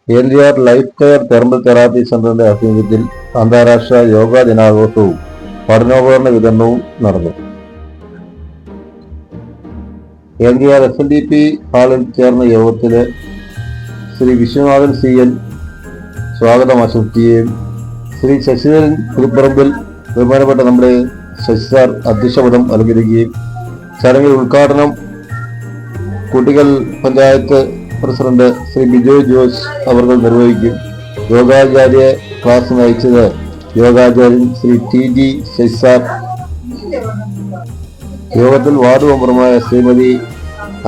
NDR life care thermal therapy സെന്ററിന്റെ ആഭിമുഖ്യത്തിൽ അന്താരാഷ്ട്ര യോഗാ ദിനാഘോഷവും പഠനോപകരണ വിതരണവും നടന്നു. NDR SNDP ഹാളിൽ ചേർന്ന യോഗത്തിൽ ശ്രീ വിശ്വനാഥൻ CN സ്വാഗതം ആശംസിക്കുകയും ശ്രീ ശശിധരൻ പുതുപ്പറമ്പിൽ ബഹുമാനപ്പെട്ട നമ്മുടെ ശശി സാർ അധ്യക്ഷപദം അലങ്കരിക്കുകയും ചടങ്ങിൽ ഉദ്ഘാടനം കുട്ടികൾ പഞ്ചായത്ത് പ്രസിഡന്റ് ശ്രീ ബിജോയ് ജോസ് അവർ നിർവഹിക്കും. യോഗാചാര്യ ക്ലാസ് നയിച്ചത് യോഗാചാര്യൻ ശ്രീ TG ശശി സാർ. യോഗത്തിൽ വാർഡ് മെമ്പർമാരായ ശ്രീമതി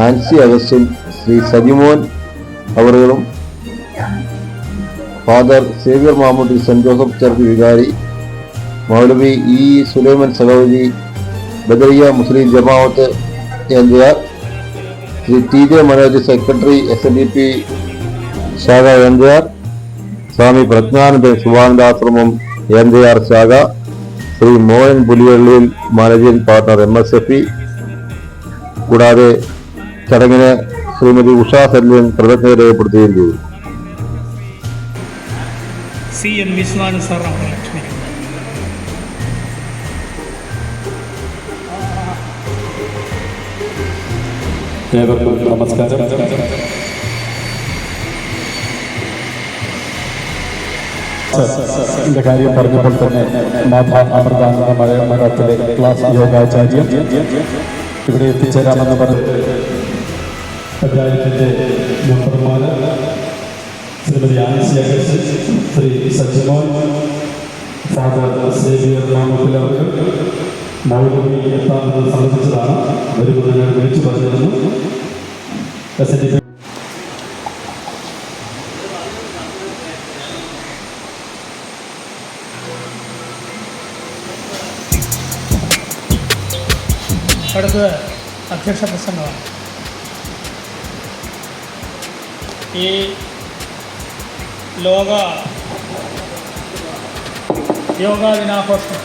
ആൻസി അഗസ്റ്റിൻ, ശ്രീ സജിമോൻ അവറുകളും father Xavier Mamootty, saint Joseph church വികാരി, മൗലവി സുലൈമാൻ സഹോദരി, Badariya Muslim Jamaat NDR, Shri TJ Manoj secretary SNDP ശാഖ NDR, സ്വാമി പ്രജ്ഞാനന്ദൻ ശിവാനന്ദാശ്രമം NDR ശാഖ, ശ്രീ മോഹൻ പുലിയള്ളിയിൽ മാനേജിംഗ് പാർട്ണർ MSFE. കൂടാതെ ചടങ്ങിന് ശ്രീമതി ഉഷാ സല്യൻ കൃതജ്ഞത രേഖപ്പെടുത്തുകയും ചെയ്തു. CN വിശ്വനാഥൻ സാറാണ് ലക്ഷ്മി. ഏവർക്കും നമസ്കാരം. എന്റെ കാര്യം പറഞ്ഞപ്പോൾ തന്നെ മാധ അമൃതാനന്ദ മഠത്തിലെ ക്ലാസ് യോഗാചാര്യം ഇവിടെ എത്തിച്ചേരാമെന്ന് പറഞ്ഞു. പഞ്ചായത്തിന്റെ മെമ്പർമാര് Shrimati Ancy Augustine, Shri Sajimon, father Xavier Mamootty അവർ മൗലവി എത്താമെന്ന് സംബന്ധിച്ചതാണ്. വരുമെന്ന് ഞാൻ വിളിച്ചു പറഞ്ഞിരുന്നു. അടുത്തത് അധ്യക്ഷ പ്രസംഗമാണ്. ഈ ലോക യോഗാ ദിനാഘോഷം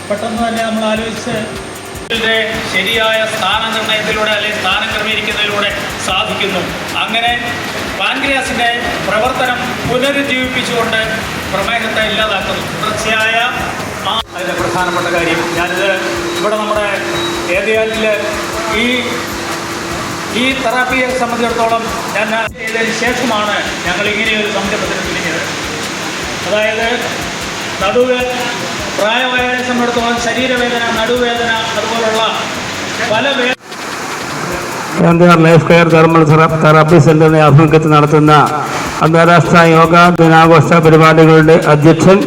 പെട്ടെന്ന് തന്നെ നമ്മൾ ആലോചിച്ച് ശരിയായ സ്ഥാനനിർണയത്തിലൂടെ അല്ലെങ്കിൽ സ്ഥാനം ക്രമീകരിക്കുന്നതിലൂടെ സാധിക്കുന്നു. അങ്ങനെ പാൻക്രിയാസിൻ്റെ പ്രവർത്തനം പുനരുജ്ജീവിപ്പിച്ചുകൊണ്ട് പ്രമേഹത്തെ ഇല്ലാതാക്കുന്നു. തുടർച്ചയായ അതിൻ്റെ പ്രധാനപ്പെട്ട കാര്യം ഞാനിത് ഇവിടെ നമ്മുടെ ഏരിയയിൽ ഈ തെറാപ്പിയെ സംബന്ധിച്ചിടത്തോളം ഞാൻ ചെയ്തതിന് ശേഷമാണ് ഞങ്ങൾ ഇങ്ങനെയൊരു സംരംഭത്തിന് തിരിഞ്ഞത്. അതായത് പ്രായമായവരെ സംബന്ധിച്ചിടത്തോളം ശരീരവേദന, നടുവേദന, അതുപോലുള്ള പല NDR life care thermal therapy സെന്ററിന്റെ ആഭിമുഖ്യത്തിൽ നടത്തുന്ന അന്താരാഷ്ട്ര യോഗാ ദിനാഘോഷ പരിപാടികളുടെ അധ്യക്ഷൻ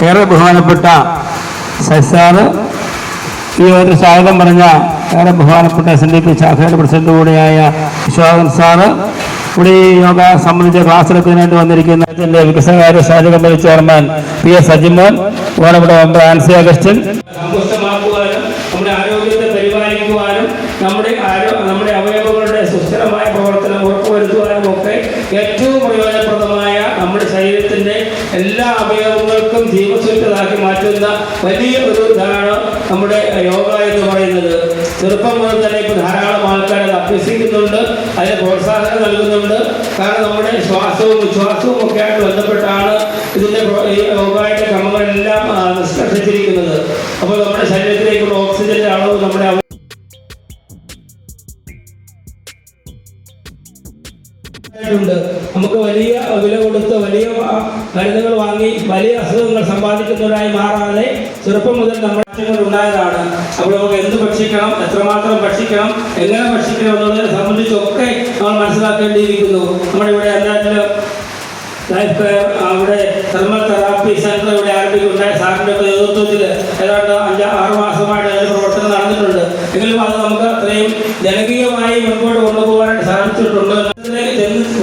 ഏറെ ബഹുമാനപ്പെട്ട ശശാറ്, ഈ ഒരു സ്വാഗതം പറഞ്ഞ ഏറെ ബഹുമാനപ്പെട്ട SNDP ശാഖയുടെ പ്രസിഡന്റ് കൂടിയായ വിശ്വനാഥൻ സാറ്, ഇവിടെ ഈ യോഗ സംബന്ധിച്ച ക്ലാസ് എടുക്കുന്നതിനായിട്ട് വന്നിരിക്കുന്ന ഇതിന്റെ വികസനകാര്യ standing committee chairman PS Sajimon, ബഹുമാനപ്പെട്ട മെമ്പർ ആൻസി അഗസ്റ്റിൻ. സമ്പുഷ്ടമാക്കുവാനും നമ്മുടെ ആരോഗ്യത്തെ പരിപാലിക്കുവാനും നമ്മുടെ അവയവങ്ങളുടെ സുസ്ഥിരമായ പ്രവർത്തനം ഉറപ്പുവരുത്തുവാനും ഒക്കെ ഏറ്റവും പ്രയോജനപ്രദമായ നമ്മുടെ ശരീരത്തിൻ്റെ എല്ലാ അവയവങ്ങൾക്കും ജീവസുറ്റതാക്കി മാറ്റുന്ന വലിയ ഒരു ഇതാണ് നമ്മുടെ യോഗ എന്ന് പറയുന്നത്. ചെറുപ്പം മുതൽ തന്നെ ഇപ്പോൾ ധാരാളം ആൾക്കാർ അത് അഭ്യസിക്കുന്നുണ്ട്, അതിന് പ്രോത്സാഹനം നൽകുന്നുണ്ട്. കാരണം നമ്മുടെ ശ്വാസവും വിശ്വാസവും ഒക്കെ ആയിട്ട് ബന്ധപ്പെട്ടാണ് ഇതിൻ്റെ യോഗയുടെ ക്രമങ്ങളെല്ലാം നിഷ്കർഷിച്ചിരിക്കുന്നത്. അപ്പോൾ നമ്മുടെ ശരീരത്തിലേക്കുള്ള ഓക്സിജന്റെ അളവ് നമ്മുടെ നമുക്ക് വലിയ വില കൊടുത്ത് വലിയ മരുന്നുകൾ വാങ്ങി വലിയ അസുഖങ്ങൾ സമ്പാദിക്കുന്നവരായി മാറാതെ ചെറുപ്പം മുതൽ നമ്മുടെ ഉണ്ടായതാണ്. അപ്പോൾ നമുക്ക് എന്ത് ഭക്ഷിക്കണം, എത്രമാത്രം ഭക്ഷിക്കണം, എങ്ങനെ ഭക്ഷിക്കണം എന്നതിനെ സംബന്ധിച്ചൊക്കെ നമ്മൾ മനസ്സിലാക്കേണ്ടിയിരിക്കുന്നു. നമ്മുടെ ഇവിടെ എല്ലാത്തിലും ലൈഫ് കെയർ അവിടെ തെർമൽ തെറാപ്പി സെന്റർ ഇവിടെ ആരംഭിക്കുന്നുണ്ടായ സാറിൻ്റെ നേതൃത്വത്തിൽ ഏതാണ്ട് 5-6 മാസമായിട്ട് അതിൻ്റെ പ്രവർത്തനം നടന്നിട്ടുണ്ട്. എങ്കിലും അത് നമുക്ക് അത്രയും ജനകീയമായി മുൻപോട്ട് കൊണ്ടുപോകാനായിട്ട് സാധിച്ചിട്ടുണ്ട്.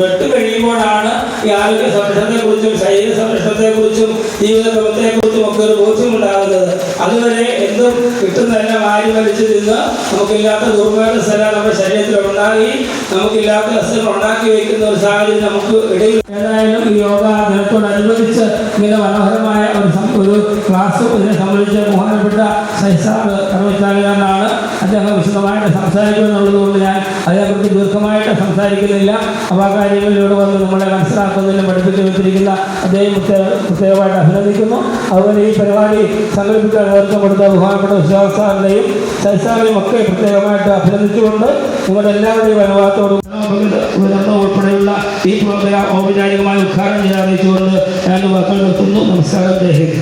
വെട്ട് കഴിയുമ്പോഴാണ് ഈ ആരോഗ്യ സംരക്ഷണത്തെക്കുറിച്ചും ശരീര സംരക്ഷണത്തെക്കുറിച്ചും ജീവിതക്രമത്തെക്കുറിച്ചും ഒക്കെ ഒരു ബോധ്യമുണ്ടാകുന്നത്. അതുവരെ എന്തും കിട്ടുന്നതെല്ലാം ആര് വലിച്ചു നിന്ന് നമുക്കില്ലാത്ത ദുർമേധസ്ഥല നമ്മുടെ ശരീരത്തിൽ ഉണ്ടാക്കി നമുക്കില്ലാത്ത അസുഖങ്ങൾ ഉണ്ടാക്കി വയ്ക്കുന്ന ഒരു സാഹചര്യം നമുക്ക് ഇടയിൽ. ഏതായാലും ഈ യോഗ ദിനത്തോടനുബന്ധിച്ച് ഇങ്ങനെ മനോഹരമായ ഒരു ക്ലാസ് ഇതിനെ സംബന്ധിച്ച് ബഹുമാനപ്പെട്ട സൈസാറ് കർമ്മചാരികാരനാണ്. അദ്ദേഹം വിശദമായിട്ട് സംസാരിക്കുമെന്നുള്ളത് കൊണ്ട് ഞാൻ അതേക്കുറിച്ച് ദീർഘമായിട്ട് സംസാരിക്കുന്നില്ല. അപ്പോൾ ആ കാര്യങ്ങളിലൂടെ വന്ന് നമ്മളെ മനസ്സിലാക്കുന്നതിനും പഠിപ്പിച്ചു വെച്ചിരിക്കുന്ന അദ്ദേഹം പ്രത്യേകമായിട്ട് അഭിനന്ദിക്കുന്നു. അതുപോലെ ഈ പരിപാടി സംഘടിപ്പിക്കാൻ നേതൃത്വം കൊടുത്ത ബഹുമാനപ്പെട്ട ഉദ്യോഗസ്ഥരുടെയും സൈസാറിനെയും ഒക്കെ പ്രത്യേകമായിട്ട് അഭിനന്ദിച്ചുകൊണ്ട് നിങ്ങളുടെ എല്ലാവരുടെയും അനുഭവത്തോടും ഉൾപ്പെടെയുള്ള ഈ പ്രോഗ്രാം ഔപചാരികമായി ഉദ്ഘാടനം ചെയ്യാൻ അറിയിച്ചുകൊണ്ട് ഞാൻ വാക്കുകൾ നിർത്തുന്നു. നമസ്കാരം. ജയ് ഹിന്ദ്.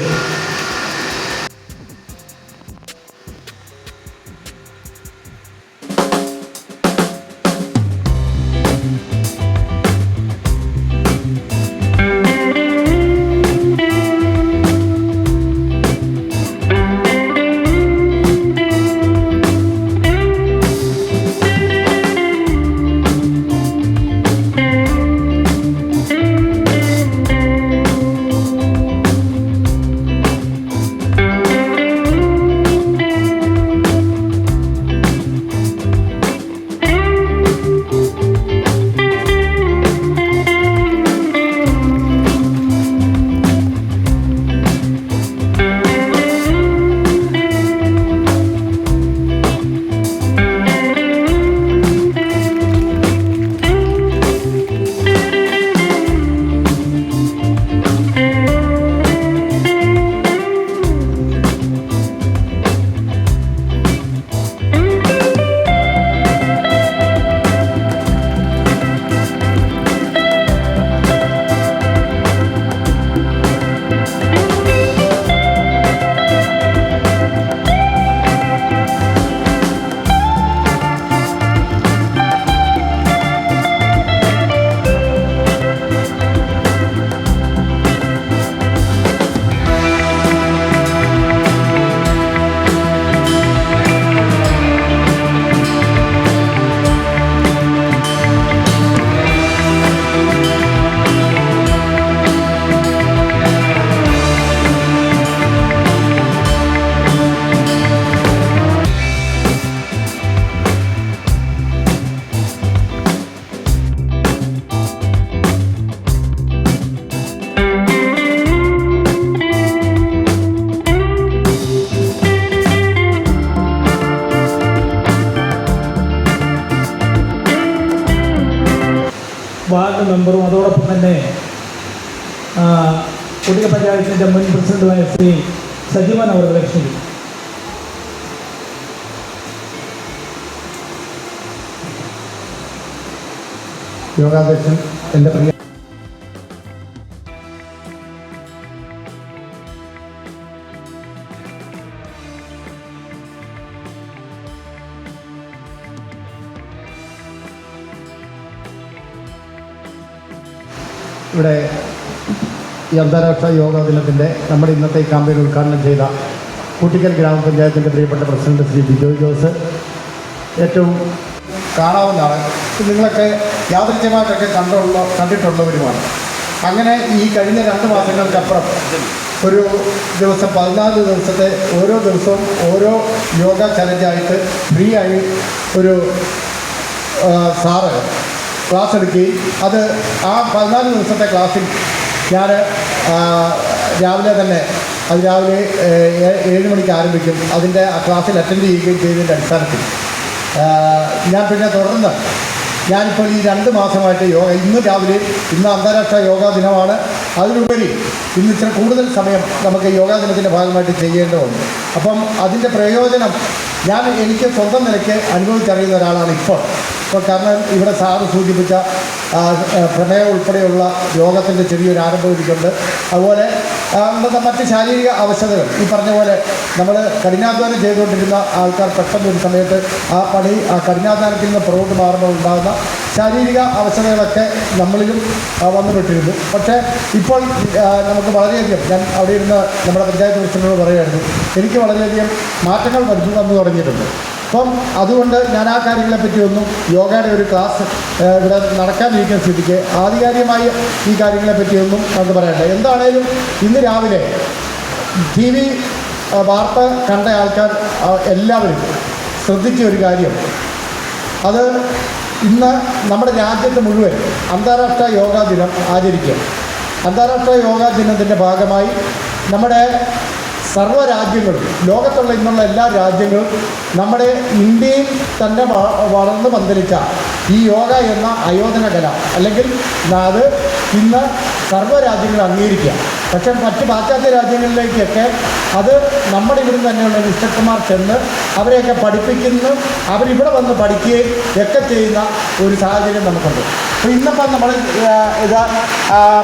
വാർഡ് മെമ്പറും അതോടൊപ്പം തന്നെ കുട്ടിക പഞ്ചായത്തിൻ്റെ മുൻ പ്രസിഡന്റുമായ ശ്രീ സജീവൻ അവർ ക്ഷണിക്കും. യോഗാധ്യക്ഷൻ എൻ്റെ പ്രിയ ഇവിടെ ഈ അന്താരാഷ്ട്ര യോഗാ ദിനത്തിൻ്റെ നമ്മുടെ ഇന്നത്തെ ഈ ക്യാമ്പയിൻ ഉദ്ഘാടനം ചെയ്ത കൂട്ടിക്കൽ ഗ്രാമപഞ്ചായത്തിൻ്റെ പ്രിയപ്പെട്ട പ്രസിഡന്റ് ശ്രീ ബിജോയ് ജോസ് ഏറ്റവും കാണാവുന്നതാണ്. നിങ്ങളൊക്കെ യാദൃച്ഛ്യമായിട്ടൊക്കെ കണ്ടിട്ടുള്ളവരുമാണ്. അങ്ങനെ ഈ കഴിഞ്ഞ 2 മാസങ്ങൾക്കപ്പുറം ഒരു ദിവസം 14 ദിവസത്തെ ഓരോ ദിവസവും ഓരോ യോഗ ചലഞ്ചായിട്ട് ഫ്രീ ആയി ഒരു സാറ് ക്ലാസ് എടുക്കുകയും അത് ആ 14 ദിവസത്തെ ക്ലാസ്സിൽ ഞാൻ രാവിലെ 7 മണിക്ക് ആരംഭിക്കും. അതിൻ്റെ ആ ക്ലാസ്സിൽ അറ്റൻഡ് ചെയ്യുകയും ചെയ്തതിൻ്റെ അടിസ്ഥാനത്തിൽ ഞാൻ പിന്നെ തുടർന്ന് ഞാനിപ്പോൾ ഈ 2 മാസമായിട്ട് ഇന്ന് രാവിലെ ഇന്ന് അന്താരാഷ്ട്ര യോഗാ ദിനമാണ്. അതിലുപരി ഇന്ന് ഇത്ര കൂടുതൽ സമയം നമുക്ക് യോഗാ ദിനത്തിൻ്റെ ഭാഗമായിട്ട് ചെയ്യേണ്ടതുണ്ട്. അപ്പം അതിൻ്റെ പ്രയോജനം എനിക്ക് സ്വന്തം നിലയ്ക്ക് അനുഭവിച്ചറിയുന്ന ഒരാളാണ് ഇപ്പോൾ. കാരണം ഇവിടെ സാറ് സൂചിപ്പിച്ച പ്രമേയം ഉൾപ്പെടെയുള്ള യോഗത്തിൻ്റെ ചെറിയൊരു ആരംഭം എനിക്കുണ്ട്. അതുപോലെ മറ്റ് ശാരീരിക അവശതകൾ ഈ പറഞ്ഞ പോലെ നമ്മൾ കഠിനാധ്വാനം ചെയ്തുകൊണ്ടിരുന്ന ആൾക്കാർ പെട്ടെന്ന് ഒരു സമയത്ത് ആ കഠിനാധ്വാനത്തിൽ നിന്ന് പുറകോട്ട് മാറുമ്പോൾ ഉണ്ടാകുന്ന ശാരീരിക അവശതകളൊക്കെ നമ്മളിലും വന്നുപെട്ടിരുന്നു. പക്ഷേ ഇപ്പോൾ നമുക്ക് വളരെയധികം ഞാൻ അവിടെ ഇരുന്ന് നമ്മുടെ പഞ്ചായത്ത് പ്രസിഡന്റിനോട് പറയുമായിരുന്നു, എനിക്ക് വളരെയധികം മാറ്റങ്ങൾ വന്നു തുടങ്ങിയിട്ടുണ്ട്. അപ്പം അതുകൊണ്ട് ഞാൻ ആ കാര്യങ്ങളെപ്പറ്റിയൊന്നും യോഗയുടെ ഒരു ക്ലാസ് ഇവിടെ നടക്കാനിരിക്കുന്ന സ്ഥിതിക്ക് ആധികാരികമായി ഈ കാര്യങ്ങളെപ്പറ്റിയൊന്നും നമുക്ക് പറയണ്ട. എന്താണേലും ഇന്ന് രാവിലെ TV വാർത്ത കണ്ട ആൾക്കാർ എല്ലാവരും ശ്രദ്ധിച്ച ഒരു കാര്യം, അത് ഇന്ന് നമ്മുടെ രാജ്യത്ത് മുഴുവൻ അന്താരാഷ്ട്ര യോഗാ ദിനം ആചരിക്കുക. അന്താരാഷ്ട്ര യോഗാ ദിനത്തിൻ്റെ ഭാഗമായി നമ്മുടെ സർവ്വരാജ്യങ്ങളും ലോകത്തുള്ള ഇന്നുള്ള എല്ലാ രാജ്യങ്ങളും നമ്മുടെ ഇന്ത്യയിൽ തന്നെ വളർന്നു പന്തലിച്ച ഈ യോഗ എന്ന ആയോധന കല അല്ലെങ്കിൽ അത് ഇന്ന് സർവ്വരാജ്യങ്ങളും അംഗീകരിക്കുക. പക്ഷേ മറ്റ് പാശ്ചാത്യ രാജ്യങ്ങളിലേക്കൊക്കെ അത് നമ്മുടെ ഇവിടുന്ന് തന്നെയുള്ള ഇൻസ്ട്രക്ടർമാർ ചെന്ന് അവരെയൊക്കെ പഠിപ്പിക്കുന്നു, അവരിവിടെ വന്ന് പഠിക്കുകയും ഒക്കെ ചെയ്യുന്ന ഒരു സാഹചര്യം നമുക്കുണ്ട്. അപ്പോൾ ഇന്നിപ്പം നമ്മൾ ഇത്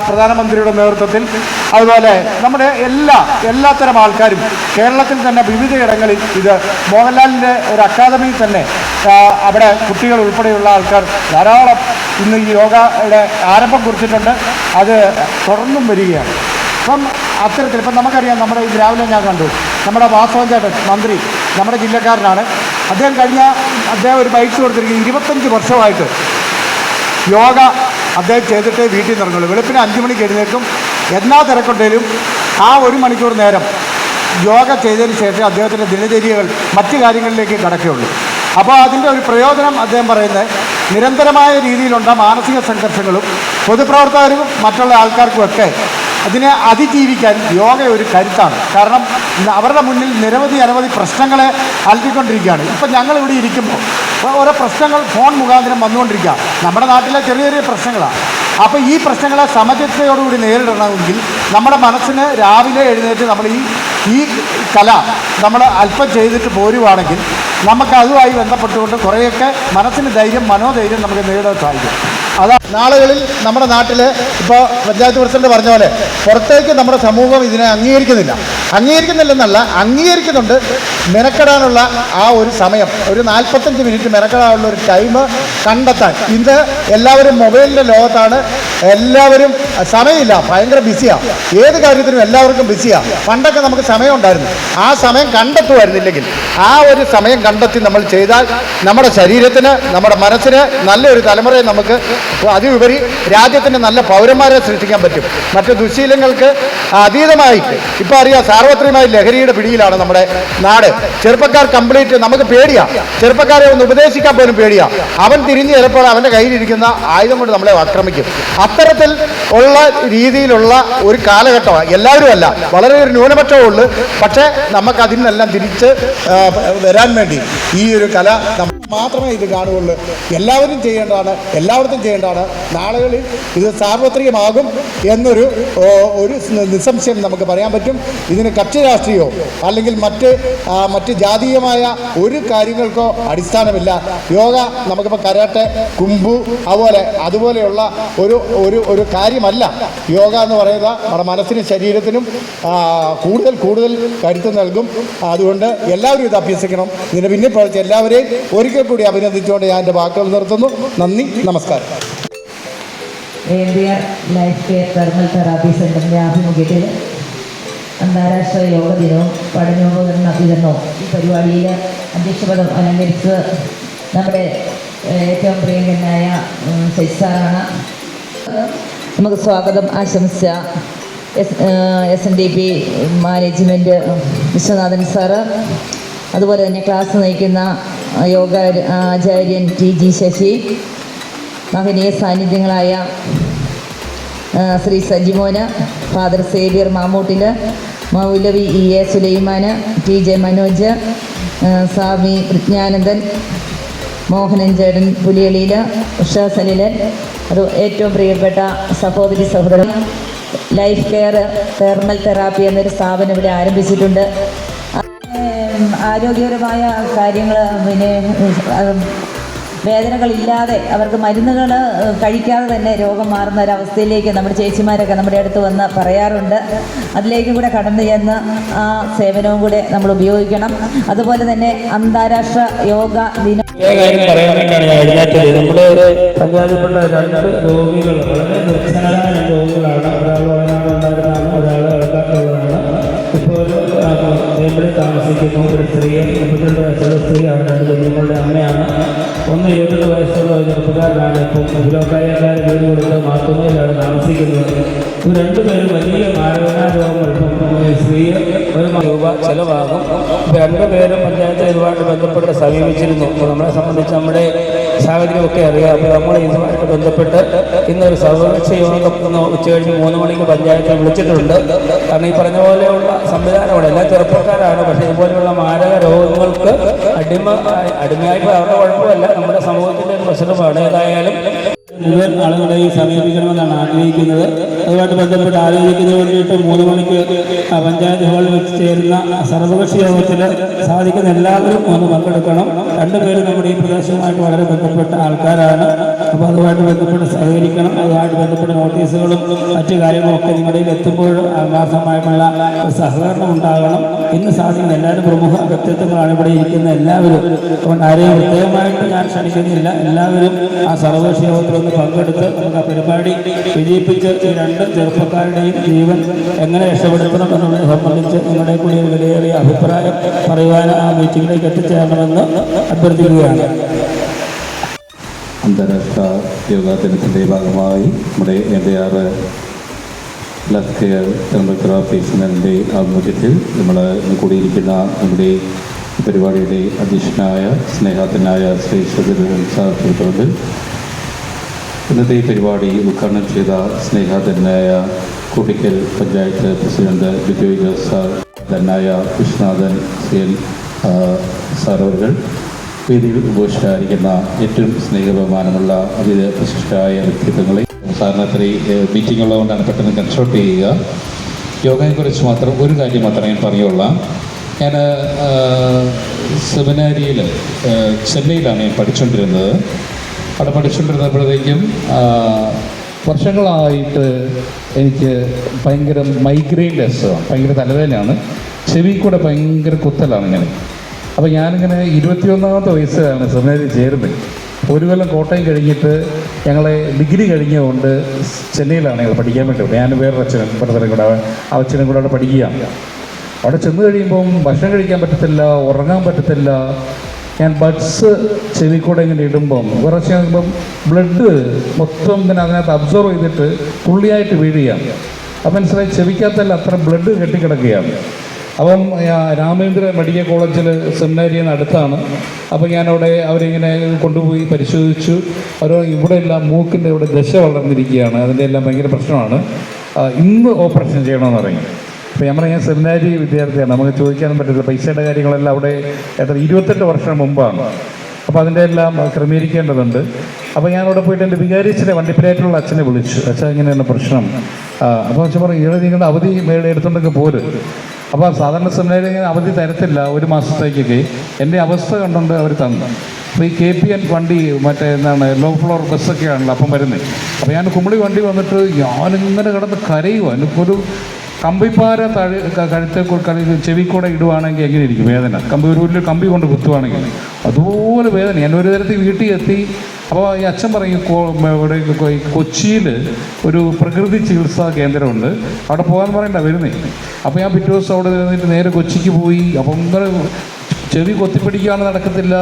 പ്രധാനമന്ത്രിയുടെ നേതൃത്വത്തിൽ അതുപോലെ നമ്മുടെ എല്ലാത്തരം ആൾക്കാരും കേരളത്തിൽ തന്നെ വിവിധയിടങ്ങളിൽ ഇത് മോഹൻലാലിൻ്റെ ഒരു അക്കാദമിയിൽ തന്നെ അവിടെ കുട്ടികൾ ഉൾപ്പെടെയുള്ള ആൾക്കാർ ധാരാളം ഇന്ന് ഈ യോഗയുടെ ആരംഭം കുറിച്ചിട്ടുണ്ട്. അത് തുടർന്നും വരികയാണ്. അപ്പം അത്തരത്തിൽ ഇപ്പം നമുക്കറിയാം, നമ്മുടെ ഈ രാവിലെ ഞാൻ കണ്ടു നമ്മുടെ വാസവൻ ചേട്ടൻ മന്ത്രി നമ്മുടെ ജില്ലക്കാരനാണ്. അദ്ദേഹം ഒരു ബൈക്സ് കൊടുത്തിരിക്കുന്നത് 25 വർഷമായിട്ട് യോഗ അദ്ദേഹം ചെയ്തിട്ടേ വീട്ടിൽ നിന്ന് ഇറങ്ങുള്ളൂ. വെളുപ്പിന് 5 മണിക്ക് എഴുന്നേൽക്കും. എന്നാ തിരക്കുണ്ടെങ്കിലും ആ 1 മണിക്കൂർ നേരം യോഗ ചെയ്തതിന് ശേഷം അദ്ദേഹത്തിൻ്റെ ദിനചര്യകൾ മറ്റു കാര്യങ്ങളിലേക്ക് കടക്കുകയുള്ളൂ. അപ്പോൾ അതിൻ്റെ ഒരു പ്രയോജനം അദ്ദേഹം പറയുന്നത് നിരന്തരമായ രീതിയിലുള്ള മാനസിക സംഘർഷങ്ങളും പൊതുപ്രവർത്തകരും മറ്റുള്ള ആൾക്കാർക്കുമൊക്കെ അതിനെ അതിജീവിക്കാൻ യോഗ ഒരു കരുത്താണ്. കാരണം അവരുടെ മുന്നിൽ അനവധി പ്രശ്നങ്ങളെ അലട്ടിക്കൊണ്ടിരിക്കുകയാണ്. ഇപ്പം ഞങ്ങളിവിടെ ഇരിക്കുമ്പോൾ ഓരോ പ്രശ്നങ്ങൾ ഫോൺ മുഖാന്തരം വന്നുകൊണ്ടിരിക്കുക. നമ്മുടെ നാട്ടിലെ ചെറിയ പ്രശ്നങ്ങളാണ്. അപ്പോൾ ഈ പ്രശ്നങ്ങളെ സമചിത്തയോടുകൂടി നേരിടണമെങ്കിൽ നമ്മുടെ മനസ്സിന് രാവിലെ എഴുന്നേറ്റ് നമ്മൾ ഈ കല നമ്മൾ അല്പം ചെയ്തിട്ട് പോരുവാണെങ്കിൽ നമുക്ക് അതുമായി ബന്ധപ്പെട്ടുകൊണ്ട് കുറേയൊക്കെ മനസ്സിന് മനോധൈര്യം നമുക്ക് നേരിടാൻ സാധിക്കും. അതാ നാളുകളിൽ നമ്മുടെ നാട്ടിൽ ഇപ്പോൾ പഞ്ചായത്ത് പ്രസിഡന്റ് പറഞ്ഞ പോലെ പുറത്തേക്ക് നമ്മുടെ സമൂഹം ഇതിനെ അംഗീകരിക്കുന്നില്ലെന്നല്ല, അംഗീകരിക്കുന്നുണ്ട്. മെനക്കെടാനുള്ള ആ ഒരു സമയം, ഒരു 45 മിനിറ്റ് മെനക്കെടാനുള്ള ഒരു ടൈം കണ്ടെത്താൻ ഇന്ന് എല്ലാവരും മൊബൈലിൻ്റെ ലോകത്താണ്. എല്ലാവരും സമയമില്ല, ഭയങ്കര ബിസിയാണ്. ഏത് കാര്യത്തിനും എല്ലാവർക്കും ബിസിയാണ്. പണ്ടൊക്കെ നമുക്ക് സമയം ഉണ്ടായിരുന്നു. ആ സമയം കണ്ടെത്തുമായിരുന്നില്ലെങ്കിൽ ആ ഒരു സമയം കണ്ടെത്തി നമ്മൾ ചെയ്താൽ നമ്മുടെ ശരീരത്തിന്, നമ്മുടെ മനസ്സിന് നല്ലൊരു തലമുറയെ നമുക്ക് അതിലുപരി രാജ്യത്തിന് നല്ല പൗരന്മാരെ സൃഷ്ടിക്കാൻ പറ്റും. മറ്റ് ദുശ്ശീലങ്ങൾക്ക് അതീതമായിട്ട് ഇപ്പോൾ അറിയാം, സാർവത്രികമായ ലഹരിയുടെ പിടിയിലാണ് നമ്മുടെ നാട്. ചെറുപ്പക്കാർ കംപ്ലീറ്റ് നമുക്ക് പേടിയാണ്. ചെറുപ്പക്കാരെ ഒന്ന് ഉപദേശിക്കാൻ പോലും പേടിയാണ്. അവൻ തിരിഞ്ഞ് ചിലപ്പോൾ അവൻ്റെ കയ്യിലിരിക്കുന്ന ആയുധം കൊണ്ട് നമ്മളെ ആക്രമിക്കും. അത്തരത്തിൽ ഉള്ള രീതിയിലുള്ള ഒരു കാലഘട്ടമാണ്. എല്ലാവരും അല്ല, വളരെ ഒരു ന്യൂനപക്ഷമേ ഉള്ളൂ. പക്ഷേ നമുക്ക് അതിൽ നിന്നെല്ലാം തിരിച്ച് വരാൻ വേണ്ടി ഈ ഒരു കല മാത്രമേ ഇത് കാണുകയുള്ളൂ. എല്ലാവരും എല്ലായിടത്തും ചെയ്യേണ്ടതാണ്. നാളുകളിൽ ഇത് സാർവത്രികമാകും എന്നൊരു നിസ്സംശയം നമുക്ക് പറയാൻ പറ്റും. ഇതിന് കക്ഷി രാഷ്ട്രീയമോ അല്ലെങ്കിൽ മറ്റ് ജാതീയമായ ഒരു കാര്യങ്ങൾക്കോ അടിസ്ഥാനമില്ല. യോഗ നമുക്കിപ്പോൾ കരാട്ടെ, കുംഫു അതുപോലെയുള്ള ഒരു കാര്യമല്ല. യോഗ എന്ന് പറയുന്നത് നമ്മുടെ മനസ്സിനും ശരീരത്തിനും കൂടുതൽ കരുത്ത് നൽകും. അതുകൊണ്ട് എല്ലാവരും ഇത് അഭ്യസിക്കണം. ഇതിന് പിന്നിൽ പ്രവർത്തിച്ച എല്ലാവരെയും ഒരിക്കൽ കൂടി അഭിനന്ദിച്ചുകൊണ്ട് ഞാൻ എൻ്റെ വാക്കുകൾ നിർത്തുന്നു. നന്ദി, നമസ്കാരം. ലൈഫ് കെയർ തെർമൽ തെറാപ്പി സെൻ്ററിൻ്റെ ആഭിമുഖ്യത്തിൽ അന്താരാഷ്ട്ര യോഗ ദിനവും പഠനോപകരണ വിതരണവും ഈ പരിപാടിയിൽ അധ്യക്ഷപദം അലങ്കരിച്ച് നമ്മുടെ ഏറ്റവും പ്രിയങ്കരനായ ശശിസാറാണ്. നമുക്ക് സ്വാഗതം ആശംസിച്ച SNDP മാനേജ്മെൻറ്റ് വിശ്വനാഥൻ സാറ്, അതുപോലെ തന്നെ ക്ലാസ് നയിക്കുന്ന യോഗ ആചാര്യൻ TG ശശി, മഹനീയ സാന്നിധ്യങ്ങളായ ശ്രീ സജിമോന്, ഫാദർ സേവ്യർ മാമൂട്ടിൽ, മൗലവി EA സുലൈമാന്, TJ മനോജ്, സ്വാമി പ്രജ്ഞാനന്ദൻ, മോഹനൻ ചേട്ടൻ പുലിയളിയിൽ, ഉഷ സലിലൻ, അത് ഏറ്റവും പ്രിയപ്പെട്ട സഹോദരൻ. ലൈഫ് കെയർ തെർമൽ തെറാപ്പി എന്നൊരു സ്ഥാപനം ഇവിടെ ആരംഭിച്ചിട്ടുണ്ട്. ആരോഗ്യപരമായ കാര്യങ്ങൾ, പിന്നെ വേദനകളില്ലാതെ അവർക്ക് മരുന്നുകൾ കഴിക്കാതെ തന്നെ രോഗം മാറുന്ന ഒരവസ്ഥയിലേക്ക് നമ്മുടെ ചേച്ചിമാരൊക്കെ നമ്മുടെ അടുത്ത് വന്ന് പറയാറുണ്ട്. അതിലേക്കും കൂടെ കടന്നു ചെന്ന് ആ സേവനവും കൂടെ നമ്മൾ ഉപയോഗിക്കണം. അതുപോലെ തന്നെ അന്താരാഷ്ട്ര യോഗ ദിനം കാര്യം പറയാൻ വേണ്ടിയാണ് ഞാൻ എഴുന്നേറ്റത്. നമ്മുടെ പഞ്ചായത്തിൽപ്പെട്ട 2 രോഗികൾ, വളരെ ദുർഘടമായ രോഗികളാണ്. ഒരാൾ വയനാടുണ്ടായിരുന്നതാണ്, ഒരാൾ എളക്കാട്ടുള്ളതാണ്. ഇപ്പോൾ ഇവിടെ താമസിക്കുന്നു. ഒരു സ്ത്രീ, 32 വയസ്സുള്ള സ്ത്രീയാണ്. 2 കുഞ്ഞുങ്ങളുടെ അമ്മയാണ്. ഒന്ന് 70 വയസ്സുള്ള ചെറുപ്പക്കാരനാണ്. ഇപ്പം ഉപലോകായക്കാരെ വീട് കൊടുത്ത് മാത്തുമയിലാണ് താമസിക്കുന്നത്. 2 പേരും വലിയ മാരകമായ രോഗങ്ങൾ. ഇപ്പം സ്ത്രീ രൂപ ചിലവാകും. ഇപ്പോൾ രണ്ടുപേരും പഞ്ചായത്ത് ഇതുമായിട്ട് ബന്ധപ്പെട്ട് സമീപിച്ചിരുന്നു. അപ്പോൾ നമ്മളെ സംബന്ധിച്ച് നമ്മുടെ സാഹചര്യമൊക്കെ അറിയാം. അപ്പോൾ നമ്മൾ ഇതുമായിട്ട് ബന്ധപ്പെട്ട് ഇന്നൊരു സർവകക്ഷി യോഗം ഇന്ന് ഉച്ചകഴിഞ്ഞ് 3 മണിക്ക് പഞ്ചായത്തിൽ വിളിച്ചിട്ടുണ്ട്. കാരണം ഈ പറഞ്ഞ പോലെയുള്ള സംവിധാനമാണ്. എല്ലാം ചെറുപ്പക്കാരാണ്, പക്ഷേ ഇതുപോലെയുള്ള മാരക രോഗങ്ങൾക്ക് അടിമയായിട്ട് അവരുടെ കുഴപ്പമല്ല, നമ്മുടെ സമൂഹത്തിൻ്റെ ഒരു പ്രശ്നമാണ്. ഏതായാലും മുഴുവൻ ആളുകളെയും സമീപിക്കണമെന്നാണ് ആഗ്രഹിക്കുന്നത്. അതുമായിട്ട് ബന്ധപ്പെട്ട് ആലോചിക്കുന്നതിന് വേണ്ടിയിട്ട് 3 മണിക്ക് പഞ്ചായത്ത് ഹാളിൽ വെച്ച് ചേരുന്ന സർവകക്ഷി യോഗത്തിൽ സാധിക്കുന്ന എല്ലാവരും ഒന്ന് പങ്കെടുക്കണം. രണ്ടുപേരും നമ്മുടെ ഈ പ്രദേശവുമായിട്ട് വളരെ ബന്ധപ്പെട്ട ആൾക്കാരാണ്. അപ്പോൾ അതുമായിട്ട് ബന്ധപ്പെട്ട് സഹകരിക്കണം. അതുമായിട്ട് ബന്ധപ്പെട്ട നോട്ടീസുകളും മറ്റു കാര്യങ്ങളൊക്കെ നിങ്ങളുടെ എത്തുമ്പോൾ ആത്മാർത്ഥമായിട്ടുള്ള സഹകരണം ഉണ്ടാകണം. ഇന്ന് സാധിക്കുന്ന എല്ലാവരും പ്രമുഖ വ്യക്തിത്വങ്ങളാണ് ഇവിടെ ഇരിക്കുന്ന എല്ലാവരും. അതുകൊണ്ട് ആരെയും പ്രത്യേകമായിട്ട് ഞാൻ ക്ഷണിക്കുന്നില്ല. എല്ലാവരും ആ സർവകക്ഷി യോഗത്തിൽ പങ്കെടുത്ത് നമുക്ക് ആ പരിപാടി വിജയിപ്പിച്ച് ഈ 2 ചെറുപ്പക്കാരുടെയും ജീവൻ എങ്ങനെ രക്ഷപ്പെടുത്തണം എന്നുള്ളതിനെ സംബന്ധിച്ച് നിങ്ങളുടെ കൂടി ഒരു വിലയേറിയ അഭിപ്രായം പറയുവാൻ ആ മീറ്റിംഗിലേക്ക് എത്തിച്ചേരണമെന്ന് അഭ്യർത്ഥിക്കുകയാണ്. അന്താരാഷ്ട്ര യോഗാ ദിനത്തിൻ്റെ ഭാഗമായി നമ്മുടെ NDR ലഫ് കെയർ തെർമൽ തെറാപ്പി സെൻ്ററിൻ്റെ ആഭിമുഖ്യത്തിൽ നമ്മൾ കൂടിയിരിക്കുന്ന നമ്മുടെ പരിപാടിയുടെ അധ്യക്ഷനായ സ്നേഹാതനായ ശ്രീ സുധീരൻ സാർ സുഹൃത്തുക്കൾ, ഇന്നത്തെ ഈ പരിപാടി ഉദ്ഘാടനം ചെയ്ത സ്നേഹാതനായ കൂട്ടിക്കൽ പഞ്ചായത്ത് പ്രസിഡന്റ് ബിജോയ് ജോസ് സാർ, ധനായ വിശ്വനാഥൻ CL സാർ അവർ, വേദിയിൽ ഉപവിഷ്ടരായിരിക്കുന്ന ഏറ്റവും സ്നേഹബഹുമാനമുള്ള അതിഥി പ്രശസ്തരായ വ്യക്തിത്വങ്ങളെ, സാറിന് അത്രയും മീറ്റിംഗ് ഉള്ളതുകൊണ്ടാണ് പെട്ടെന്ന് കൺസൾട്ട് ചെയ്യുക. യോഗയെക്കുറിച്ച് മാത്രം ഒരു കാര്യം മാത്രമേ ഞാൻ പറയുള്ളൂ. ഞാൻ സെമിനാരിയിൽ ചെന്നൈയിലാണ് ഞാൻ പഠിച്ചുകൊണ്ടിരുന്നത്. അവിടെ പഠിച്ചുകൊണ്ടിരുന്നപ്പോഴത്തേക്കും വർഷങ്ങളായിട്ട് എനിക്ക് ഭയങ്കര മൈഗ്രെയിൻ്റെ അസുഖമാണ്, ഭയങ്കര തലവേദനയാണ്, ചെവി കൂടെ ഭയങ്കര കുത്തലാണ് ഇങ്ങനെ. അപ്പോൾ ഞാനിങ്ങനെ 21ാമത്തെ വയസ്സിലാണ് സെമിനാരിൽ ചേരുന്നത്. ഒരു കൊല്ലം കോട്ടയം കഴിഞ്ഞിട്ട് ഞങ്ങളെ ഡിഗ്രി കഴിഞ്ഞുകൊണ്ട് ചെന്നൈയിലാണ് ഞങ്ങൾ പഠിക്കാൻ വേണ്ടി. ഞാൻ വേറൊരു അച്ഛനും ബ്രദറും കൂടെ ആ അച്ഛനും കൂടെ അവിടെ പഠിക്കുകയാണ്. അവിടെ ചെന്ന് കഴിയുമ്പം ഭക്ഷണം കഴിക്കാൻ പറ്റത്തില്ല, ഉറങ്ങാൻ പറ്റത്തില്ല. ഞാൻ ബഡ്സ് ചെവിക്കൂടെ ഇങ്ങനെ ഇടുമ്പം കുറച്ച് കഴിയുമ്പം ബ്ലഡ് മൊത്തം ഇങ്ങനെ അതിനകത്ത് അബ്സോർവ് ചെയ്തിട്ട് തുള്ളിയായിട്ട് വീഴുകയാണ്. അപ്പം മനസ്സിലായി ചെവിക്കകത്തല്ല അത്ര ബ്ലഡ് കെട്ടിക്കിടക്കുകയാണ്. അപ്പം രാമേന്ദ്ര മെഡിക്കൽ കോളേജിൽ സെമിനാരിയിൽ അടുത്താണ്. അപ്പോൾ ഞാനവിടെ അവരിങ്ങനെ കൊണ്ടുപോയി പരിശോധിച്ചു. ഇവിടെ എല്ലാം മൂക്കിൻ്റെ ഇവിടെ ദശ വളർന്നിരിക്കുകയാണ്, അതിൻ്റെ എല്ലാം ഭയങ്കര പ്രശ്നമാണ്, ഇന്ന് ഓപ്പറേഷൻ ചെയ്യണമെന്ന് പറയും. അപ്പോൾ ഞാൻ സെമിനാരി വിദ്യാർത്ഥിയാണ്, നമുക്ക് ചോദിക്കാനും പറ്റില്ല. പൈസയുടെ കാര്യങ്ങളെല്ലാം അവിടെ 28 വർഷം മുമ്പാണ്. അപ്പോൾ അതിൻ്റെ എല്ലാം ക്രമീകരിക്കേണ്ടതുണ്ട്. അപ്പോൾ ഞാനവിടെ പോയിട്ട് എൻ്റെ വികാരിച്ചിലെ വണ്ടിപ്പേരായിട്ടുള്ള അച്ഛനെ വിളിച്ചു. അച്ഛൻ ഇങ്ങനെയാണ് പ്രശ്നം. അപ്പോൾ അച്ഛൻ പറഞ്ഞു, ഇവിടെ നിങ്ങളുടെ അവധി എടുത്തുണ്ടെങ്കിൽ പോര്. അപ്പോൾ സാധാരണ സെമിനാരി ഇങ്ങനെ അവധി തരത്തില്ല 1 മാസത്തേക്കൊക്കെ. എൻ്റെ അവസ്ഥ കണ്ടുകൊണ്ട് അവർ തന്നു. അപ്പോൾ ഈ KPN വണ്ടി ലോ ഫ്ലോർ ബസ്സൊക്കെയാണല്ലോ അപ്പം വരുന്നത്. അപ്പോൾ ഞാൻ കുമ്പളി വണ്ടി വന്നിട്ട് ഞാനിങ്ങനെ കിടന്ന് കരയുക. എനിക്കൊരു കമ്പിപ്പാര കഴുത്തെ ചെവിക്കൂടെ ഇടുവാണെങ്കിൽ എങ്ങനെ ഇരിക്കും വേദന, ഒരു വലിയ കമ്പി കൊണ്ട് കുത്തുവാണെങ്കിൽ അതുപോലെ വേദന. ഞാൻ ഒരു തരത്തിൽ വീട്ടിൽ എത്തി. അപ്പോൾ ഈ അച്ഛൻ പറയും, ഇവിടെ കൊച്ചിയിൽ ഒരു പ്രകൃതി ചികിത്സാ കേന്ദ്രമുണ്ട്, അവിടെ പോകാൻ പറയണ്ട വരുന്നേ. അപ്പോൾ ഞാൻ പിറ്റേ ദിവസം അവിടെ നിന്നിട്ട് നേരെ കൊച്ചിക്ക് പോയി. അപ്പം ഇങ്ങനെ ചെവി കൊത്തിപ്പിടിക്കുകയാണ്, നടക്കത്തില്ല.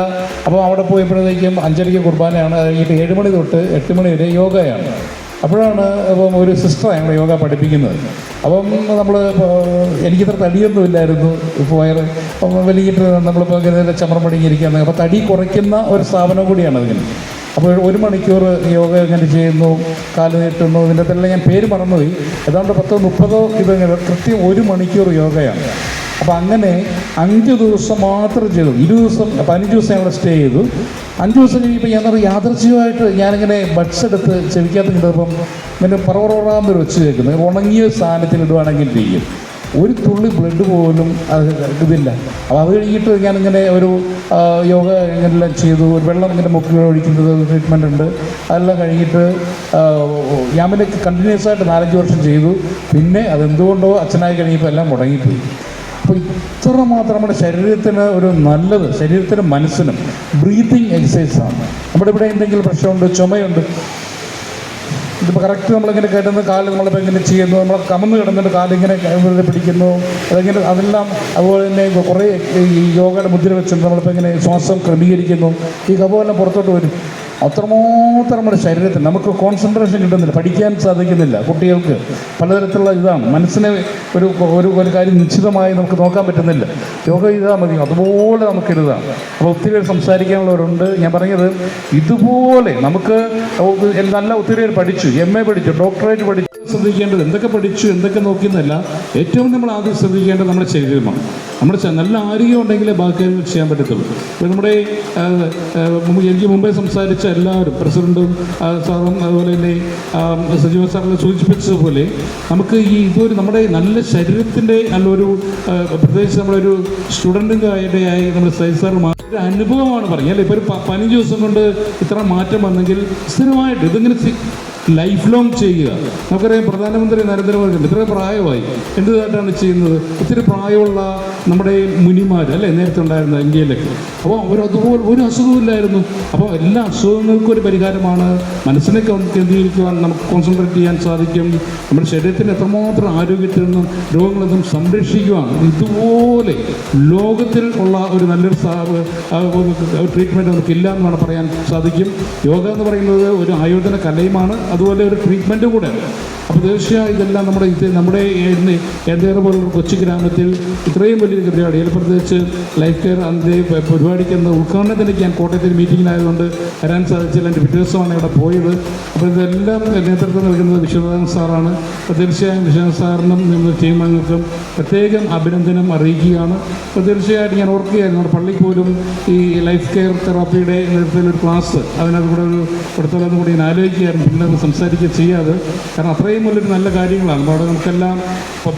അപ്പോൾ അവിടെ പോയപ്പോഴത്തേക്കും 5:30 കുർബാനയാണ്, അത് കഴിഞ്ഞിട്ട് 7 മണി തൊട്ട് 8 മണി വരെ യോഗയാണ്. അപ്പോഴാണ് ഒരു സിസ്റ്റർ ഞങ്ങൾ യോഗ പഠിപ്പിക്കുന്നത്. അപ്പം എനിക്കിത്ര തടിയൊന്നും ഇല്ലായിരുന്നു, വയറ് വലിയിട്ട് നമ്മളിപ്പോൾ ഇങ്ങനെ ചമരം പടിങ്ങിയിരിക്കുകയാണ്. അപ്പോൾ തടി കുറയ്ക്കുന്ന ഒരു സ്ഥാപനം കൂടിയാണ് അതിന്. അപ്പോൾ 1 മണിക്കൂർ യോഗ എങ്ങനെ ചെയ്യുന്നു, കാല് നീട്ടുന്നു, ഇതിൻ്റെ അകത്തെല്ലാം ഞാൻ പേര് മറന്നുപോയി. ഏതാണ്ട് 10-30 ഇതങ്ങനെ കൃത്യം 1 മണിക്കൂർ യോഗയാണ്. അപ്പോൾ അങ്ങനെ 5 ദിവസം മാത്രം ചെയ്തു. 15 ദിവസം ഞങ്ങൾ സ്റ്റേ ചെയ്തു. 5 ദിവസം കഴിയുമ്പോൾ ഞാൻ യാദർച്ഛികമായിട്ട് ഞാനിങ്ങനെ ബഡ്സ് എടുത്ത് ചെവിക്കകത്ത് കിട്ടുമ്പം ഇങ്ങനെ പറവറാന്നൊരു വെച്ച് കേൾക്കുന്നത്, ഉണങ്ങിയ സാധനത്തിൽ ഇടുവാണെങ്കിൽ ചെയ്യും. ഒരു തുള്ളി ബ്ലഡ് പോലും അത് ഇതില്ല. അപ്പോൾ അത് കഴിഞ്ഞിട്ട് ഞാനിങ്ങനെ ഒരു യോഗ ഇങ്ങനെല്ലാം ചെയ്തു. ഒരു വെള്ളം ഇങ്ങനെ മുക്കി ഒഴിക്കുന്നത് ട്രീറ്റ്മെൻ്റ് ഉണ്ട്. അതെല്ലാം കഴിഞ്ഞിട്ട് ഞാൻ പിന്നെ കണ്ടിന്യൂസ് ആയിട്ട് 4-5 വർഷം ചെയ്തു. പിന്നെ അതെന്തുകൊണ്ടോ അച്ഛനായി കഴിയുമ്പോൾ എല്ലാം മുടങ്ങിപ്പോയി. അപ്പോൾ ഇത്ര മാത്രം നമ്മുടെ ശരീരത്തിന് ഒരു നല്ലത്, ശരീരത്തിനും മനസ്സിനും ബ്രീത്തിങ് എക്സസൈസാണ്. നമ്മുടെ ഇവിടെ എന്തെങ്കിലും പ്രശ്നമുണ്ട്, ചുമയുണ്ട്, ഇതിപ്പോൾ കറക്റ്റ് നമ്മളിങ്ങനെ കിടന്ന് കാല് നമ്മളിപ്പോൾ ഇങ്ങനെ ചെയ്യുന്നു, നമ്മൾ കമന്ന് കിടന്നിട്ട് കാലിങ്ങനെ പിടിക്കുന്നു, അതെങ്ങനെ അതെല്ലാം. അതുപോലെ തന്നെ കുറേ ഈ യോഗയുടെ മുദ്ര വെച്ചിട്ട് നമ്മളിപ്പോൾ ഇങ്ങനെ ശ്വാസം ക്രമീകരിക്കുന്നു. ഈ കഫമെല്ലാം പുറത്തോട്ട് വരും. അത്രമാത്രം നമ്മുടെ ശരീരത്തിൽ നമുക്ക് കോൺസെൻട്രേഷൻ കിട്ടുന്നില്ല, പഠിക്കാൻ സാധിക്കുന്നില്ല. കുട്ടികൾക്ക് പലതരത്തിലുള്ള ഇതാണ്, മനസ്സിനെ ഒരു ഒരു ഒരു കാര്യം നിശ്ചിതമായി നമുക്ക് നോക്കാൻ പറ്റുന്നില്ല. യോഗ ചെയ്താൽ മതി, അതുപോലെ നമുക്ക് എഴുതാം. അപ്പോൾ ഒത്തിരി പേര് സംസാരിക്കാനുള്ളവരുണ്ട്. ഞാൻ പറഞ്ഞത് ഇതുപോലെ നമുക്ക് നല്ല ഒത്തിരി പേര് പഠിച്ചു, MA പഠിച്ചു, ഡോക്ടറേറ്റ് പഠിച്ചു. ശ്രദ്ധിക്കേണ്ടത് എന്തൊക്കെ പഠിച്ചു എന്തൊക്കെ നോക്കിയെന്നല്ല, ഏറ്റവും നമ്മൾ ആദ്യം ശ്രദ്ധിക്കേണ്ടത് നമ്മുടെ ശരീരമാണ്. നമ്മുടെ നല്ല ആരോഗ്യം ഉണ്ടെങ്കിലേ ബാക്കി കാര്യങ്ങൾ ചെയ്യാൻ പറ്റത്തുള്ളൂ. ഇപ്പോൾ നമ്മുടെ എനിക്ക് മുമ്പേ സംസാരിച്ച എല്ലാവരും, പ്രസിഡന്റും സാറും അതുപോലെ തന്നെ സജീവ സാറിനെ സൂചിപ്പിച്ചതുപോലെ, നമുക്ക് ഇതൊരു നമ്മുടെ നല്ല ശരീരത്തിൻ്റെ നല്ലൊരു പ്രത്യേകിച്ച് നമ്മളൊരു സ്റ്റുഡൻറ്റിൻ്റെ ആയി നമ്മുടെ സജീവ് സാർ ഒരു അനുഭവമാണ് പറയുക അല്ലേ. ഇപ്പോൾ ഒരു 15 ദിവസം കൊണ്ട് ഇത്ര മാറ്റം വന്നെങ്കിൽ സ്ഥിരമായിട്ട് ഇതിങ്ങനെ ലൈഫ് ലോങ് ചെയ്യുക. നമുക്കറിയാം പ്രധാനമന്ത്രി നരേന്ദ്രമോദി ഇത്രയും പ്രായമായി എന്തുമായിട്ടാണ് ചെയ്യുന്നത്. ഒത്തിരി പ്രായമുള്ള നമ്മുടെ മുനിമാർ അല്ലേ നേരത്തെ ഉണ്ടായിരുന്ന ഇന്ത്യയിലൊക്കെ. അപ്പോൾ അവരതുപോലെ ഒരു അസുഖമില്ലായിരുന്നു. അപ്പോൾ എല്ലാ അസുഖങ്ങൾക്കും ഒരു പരിഹാരമാണ്. മനസ്സിനെ കേന്ദ്രീകരിക്കുവാൻ നമുക്ക് കോൺസെൻട്രേറ്റ് ചെയ്യാൻ സാധിക്കും. നമ്മുടെ ശരീരത്തിന് എത്രമാത്രം ആരോഗ്യത്തിൽ നിന്നും രോഗങ്ങളിൽ നിന്നും സംരക്ഷിക്കുവാൻ ഇതുപോലെ ലോകത്തിൽ ഉള്ള ഒരു നല്ലൊരു ട്രീറ്റ്മെൻറ്റ് നമുക്കില്ല എന്നാണ് പറയാൻ സാധിക്കും. യോഗ എന്ന് പറയുന്നത് ഒരു ആയോധന കലയുമാണ്, അതുപോലെ ഒരു ട്രീറ്റ്മെൻറ്റ് കൂടെ. അപ്പോൾ തീർച്ചയായും ഇതെല്ലാം നമ്മുടെ ഏതേറെ പോലുള്ള കൊച്ചു ഗ്രാമത്തിൽ ഇത്രയും വലിയ പരിപാടി, പ്രത്യേകിച്ച് ലൈഫ് കെയർ അതിൻ്റെ പരിപാടിക്കുന്ന ഉദ്ഘാടനത്തിലേക്ക് ഞാൻ കോട്ടയത്തിൽ മീറ്റിങ്ങിലായതുകൊണ്ട് വരാൻ സാധിച്ചില്ല. എൻ്റെ പിറ്റേ ദിവസമാണ് ഇവിടെ പോയത്. അപ്പോൾ ഇതെല്ലാം നേതൃത്വം നൽകുന്നത് വിശ്വനാഥൻ സാറാണ്. അപ്പോൾ തീർച്ചയായും വിശ്വനാഥൻ സാറിനും ടീം അംഗങ്ങൾക്കും പ്രത്യേകം അഭിനന്ദനം അറിയിക്കുകയാണ്. അപ്പോൾ തീർച്ചയായിട്ടും ഞാൻ ഓർക്കുകയായിരുന്നു, നമ്മുടെ പള്ളിയിൽ പോലും ഈ ലൈഫ് കെയർ തെറാപ്പിയുടെ നേതൃത്വത്തിലൊരു ക്ലാസ് അതിനകത്ത് കൂടെ ഒരു കൊടുത്തോളെന്ന് കൂടി ഞാൻ ആലോചിക്കുകയായിരുന്നു. പിന്നെ സംസാരിക്കുക ചെയ്യാതെ, കാരണം അത്രയും വലിയൊരു നല്ല കാര്യങ്ങളാണ്. അവിടെ നമുക്കെല്ലാം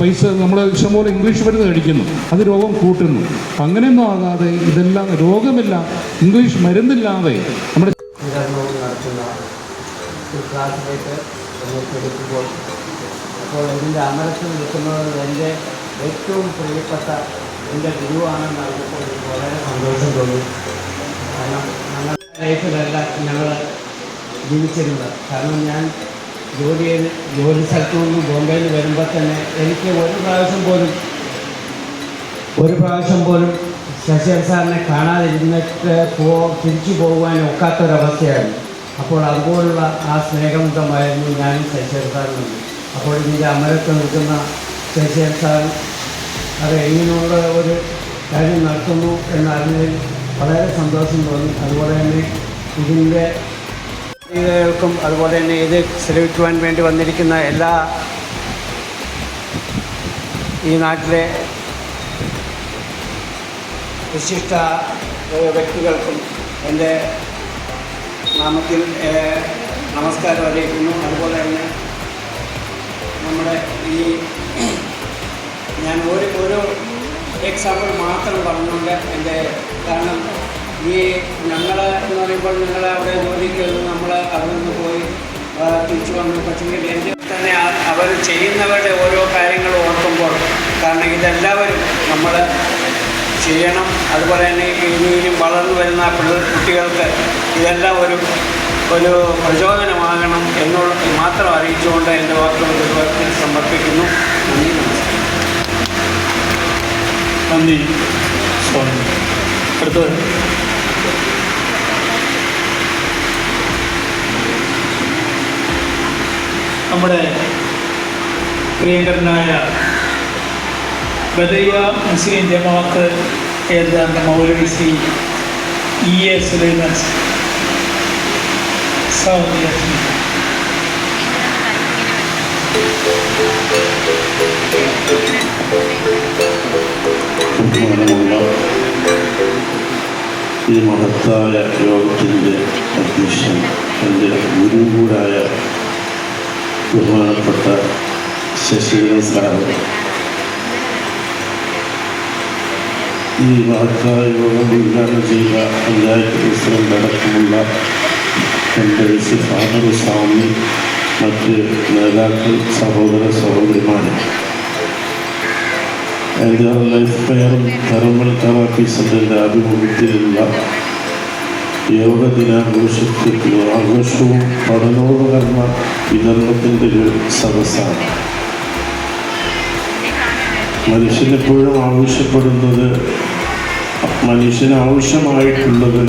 പൈസ നമ്മൾ ഇഷ്ടംപോലെ ഇംഗ്ലീഷ് മരുന്ന് കഴിക്കുന്നു, അത് രോഗം കൂട്ടുന്നു. അപ്പം അങ്ങനെയൊന്നും ആകാതെ ഇതെല്ലാം രോഗമില്ല, ഇംഗ്ലീഷ് മരുന്നില്ലാതെ നമ്മുടെ നടത്തുന്ന ഒരു ക്ലാസ്സിലേക്ക് എടുക്കുമ്പോൾ അപ്പോൾ ഇതിൻ്റെ അമരത്തിൽ നിൽക്കുന്നത് എൻ്റെ ഏറ്റവും പ്രിയപ്പെട്ട എൻ്റെ ഗുരുവാണെന്ന് അറിഞ്ഞപ്പോൾ എനിക്ക് വളരെ സന്തോഷം തോന്നി. കാരണം ഞങ്ങളുടെ ലൈഫിലല്ല ഞങ്ങൾ ജീവിച്ചിരുന്നത്. കാരണം ഞാൻ ജോലി സ്ഥലത്തു നിന്ന് ബോംബെയിൽ വരുമ്പോൾ തന്നെ എനിക്ക് ഒരു പ്രാവശ്യം പോലും ശശിധരൻ സാറിനെ കാണാതിരുന്നിട്ട് തിരിച്ചു പോകുവാൻ ഒക്കാത്തൊരവസ്ഥയായിരുന്നു. അപ്പോൾ അതുപോലുള്ള ആ സ്നേഹമുഖമായിരുന്നു ഞാനും ശശിധരൻ സാറിനും. അപ്പോൾ ഇതിൻ്റെ അമരത്ത് നിൽക്കുന്ന ശശിധരൻ സാർ അത് എങ്ങനെയുള്ള ഒരു കാര്യം നടത്തുന്നു എന്നറിഞ്ഞതിൽ വളരെ സന്തോഷം തോന്നി. അതുപോലെ തന്നെ ഇതിൻ്റെ ൾക്കും അതുപോലെ തന്നെ ഇത് ശ്രമിക്കുവാൻ വേണ്ടി വന്നിരിക്കുന്ന എല്ലാ ഈ നാട്ടിലെ വിശിഷ്ട വ്യക്തികൾക്കും എൻ്റെ നാമത്തിൽ നമസ്കാരം അറിയിക്കുന്നു. അതുപോലെ തന്നെ നമ്മുടെ ഞാൻ ഒരു എക്സാമ്പിൾ മാത്രം പറഞ്ഞുകൊണ്ട് കാരണം ഞങ്ങൾ എന്ന് പറയുമ്പോൾ ഞങ്ങൾ അവിടെ ജോലിക്ക് നമ്മൾ അവിടെ നിന്ന് പോയി തിരിച്ചു വന്നു. പക്ഷേ എൻ്റെ തന്നെ അവർ ചെയ്യുന്നവരുടെ ഓരോ കാര്യങ്ങൾ ഓർക്കുമ്പോൾ, കാരണം ഇതെല്ലാവരും നമ്മൾ ചെയ്യണം. അതുപോലെ തന്നെ ഇനിയും വളർന്നു വരുന്ന കുട്ടികൾക്ക് ഇതെല്ലാം ഒരു പ്രചോദനമാകണം എന്നുള്ളത് മാത്രം അറിയിച്ചുകൊണ്ട് എൻ്റെ വാക്കുകൾ സമർപ്പിക്കുന്നു. നന്ദി, നമസ്കാരം. നന്ദി സ്വാമി. അടുത്തത് നമ്മുടെ പ്രിയങ്കരനായ ബദരിയ മുസ്ലിം ജമാഅത്ത് കേന്ദ്ര മൗലവി ശ്രീ E.A. സുലൈമാൻ ഈ മഹത്തായ യോഗത്തിൻ്റെ അധ്യക്ഷൻ എൻ്റെ ഗുരു കൂടായ ബഹുമാനപ്പെട്ട ശശിധരൻ സാറ്, ഈ മഹത്തായ യോഗം ഉദ്ഘാടനം ചെയ്ത പഞ്ചായത്ത് പ്രസിഡന്റ് അടക്കമുള്ള എൻ്റെ ഫാദർ സ്വാമി, മറ്റ് നേതാക്കൾ, സഹോദരിമാരെ, എൻ്റെ ലൈഫ് കെയറും തെർമൽ തെറാപ്പി സെൻ്ററിൻ്റെ ആഭിമുഖ്യത്തിലുള്ള യോഗ ദിനാഘോഷവും പഠനോപകരണ വിതരണത്തിൻ്റെ ഒരു സദസ്സാണ്. മനുഷ്യനെപ്പോഴും ആവശ്യപ്പെടുന്നത്, മനുഷ്യന് ആവശ്യമായിട്ടുള്ളത്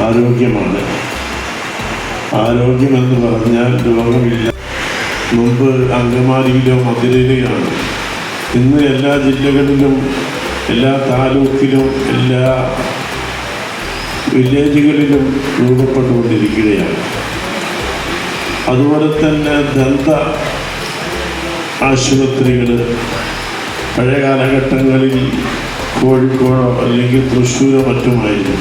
ആരോഗ്യമാണ്. ആരോഗ്യമെന്ന് പറഞ്ഞാൽ രോഗമില്ല. മുമ്പ് അങ്കമാലിയിലോ മധുരയിലെയാണ്. ഇന്ന് എല്ലാ ജില്ലകളിലും, എല്ലാ താലൂക്കിലും, എല്ലാ വില്ലേജുകളിലും രൂപപ്പെട്ടുകൊണ്ടിരിക്കുകയാണ്. അതുപോലെ തന്നെ ദന്ത ആശുപത്രികൾ പഴയ കാലഘട്ടങ്ങളിൽ കോഴിക്കോടോ അല്ലെങ്കിൽ തൃശ്ശൂരോ മറ്റുമായിരുന്നു.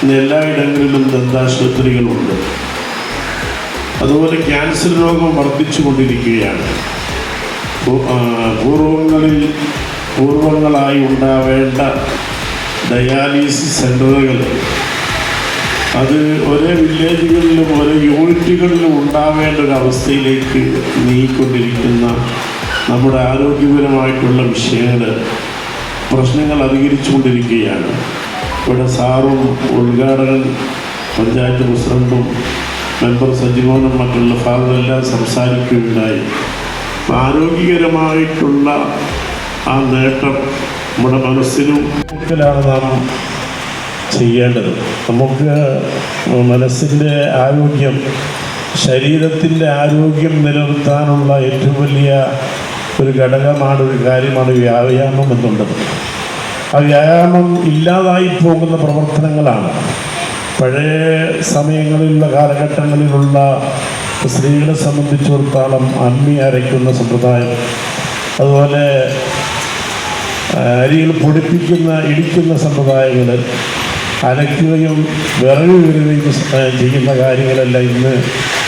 ഇന്ന് എല്ലായിടങ്ങളിലും ദന്താശുപത്രികളുണ്ട്. അതുപോലെ ക്യാൻസർ രോഗം വർദ്ധിച്ചു കൊണ്ടിരിക്കുകയാണ്. പൂർവങ്ങളായി ഉണ്ടാവേണ്ട ഡയാലിസിസ് സെൻ്ററുകൾ അത് ഒരേ വില്ലേജുകളിലും ഓരോ യൂണിറ്റുകളിലും ഉണ്ടാവേണ്ട ഒരു അവസ്ഥയിലേക്ക് നീങ്ങിക്കൊണ്ടിരിക്കുന്ന നമ്മുടെ ആരോഗ്യപരമായിട്ടുള്ള പ്രശ്നങ്ങൾ അധികരിച്ചു കൊണ്ടിരിക്കുകയാണ്. ഇവിടെ സാറും ഉദ്ഘാടകൻ പഞ്ചായത്ത് പ്രസിഡന്റും മെമ്പർ സജിമോനും മറ്റുള്ള ഫാദറെല്ലാം സംസാരിക്കുകയുണ്ടായി. ആരോഗ്യകരമായിട്ടുള്ള ആ നേട്ടം നമ്മുടെ മനസ്സിനും നാം ചെയ്യേണ്ടത്. നമുക്ക് മനസ്സിൻ്റെ ആരോഗ്യം, ശരീരത്തിൻ്റെ ആരോഗ്യം നിലനിർത്താനുള്ള ഏറ്റവും വലിയ ഒരു ഘടകമാണ്, ഒരു കാര്യമാണ് വ്യായാമം എന്നുള്ളത്. ആ വ്യായാമം ഇല്ലാതായി പോകുന്ന പ്രവർത്തനങ്ങളാണ്. പഴയ സമയങ്ങളിലുള്ള കാലഘട്ടങ്ങളിലുള്ള സ്ത്രീകളെ സംബന്ധിച്ചിടത്തോളം അമ്മി അരയ്ക്കുന്ന സമ്പ്രദായം, അതുപോലെ അരികൾ പൊടിപ്പിക്കുന്ന ഇടിക്കുന്ന സമ്പ്രദായങ്ങൾ, അലക്കുകയും വിറക് വീഴുകയും ചെയ്യുന്ന കാര്യങ്ങളെല്ലാം ഇന്ന്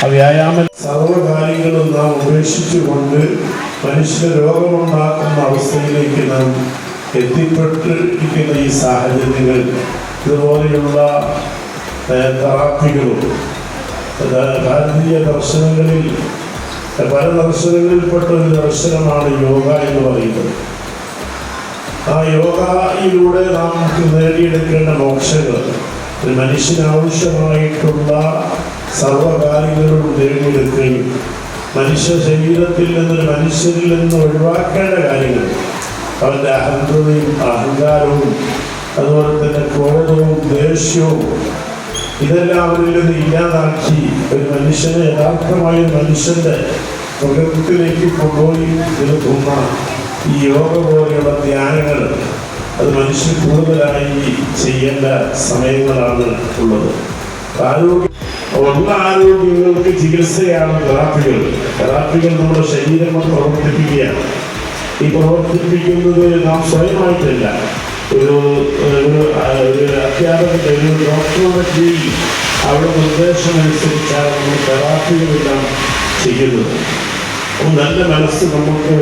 ആ വ്യായാമം സർവ്വകാര്യങ്ങളും നാം ഉപേക്ഷിച്ചുകൊണ്ട് മനുഷ്യന് രോഗമുണ്ടാക്കുന്ന അവസ്ഥയിലേക്ക് നാം എത്തിപ്പെട്ടിരിക്കുന്ന ഈ സാഹചര്യങ്ങൾ ഇതുപോലെയുള്ള തെറാപ്പികളും ഭാരതീയ ദർശനങ്ങളിൽ പല ദർശനങ്ങളിൽപ്പെട്ട ഒരു ദർശനമാണ് യോഗ എന്ന് പറയുന്നത്. ആ യോഗയിലൂടെ നമുക്ക് നേടിയെടുക്കേണ്ട മോക്ഷങ്ങൾ ഒരു മനുഷ്യന് ആവശ്യമായിട്ടുള്ള സർവകാര്യങ്ങളും നേടിയെടുക്കുകയും മനുഷ്യ ശരീരത്തിൽ നിന്നൊരു മനുഷ്യരിൽ നിന്ന് ഒഴിവാക്കേണ്ട കാര്യങ്ങൾ, അവൻ്റെ അഹന്തതയും അഹങ്കാരവും അതുപോലെ തന്നെ ക്രോധവും ദേഷ്യവും ഇതെല്ലാം അവരിൽ നിന്ന് ഇല്ലാതാക്കി ഒരു മനുഷ്യനെ യഥാർത്ഥമായ മനുഷ്യൻ്റെ പ്രകൃതിയിലേക്ക് കൊണ്ടുപോയി നിർത്തുന്ന ഈ യോഗ പോലെയുള്ള ധ്യാനങ്ങൾ അത് മനുഷ്യൻ കൂടുതലായി ചെയ്യേണ്ട സമയങ്ങളാണ് ഉള്ളത്. ആരോഗ്യങ്ങൾക്ക് ചികിത്സയാണ് തെറാപ്പികൾ നമ്മുടെ ശരീരം പ്രവർത്തിപ്പിക്കുകയാണ്. ഈ പ്രവർത്തിപ്പിക്കുന്നത് നാം സ്വയമായിട്ടല്ല, ഒരു അധ്യാപകന്റെ ഒരു ഡോക്ടറുടെ കീഴിൽ അവരുടെ നിർദ്ദേശമനുസരിച്ചാണ് നമ്മൾ തെറാപ്പികളെല്ലാം ചെയ്യുന്നത്. നല്ല മനസ്സ് നമുക്ക്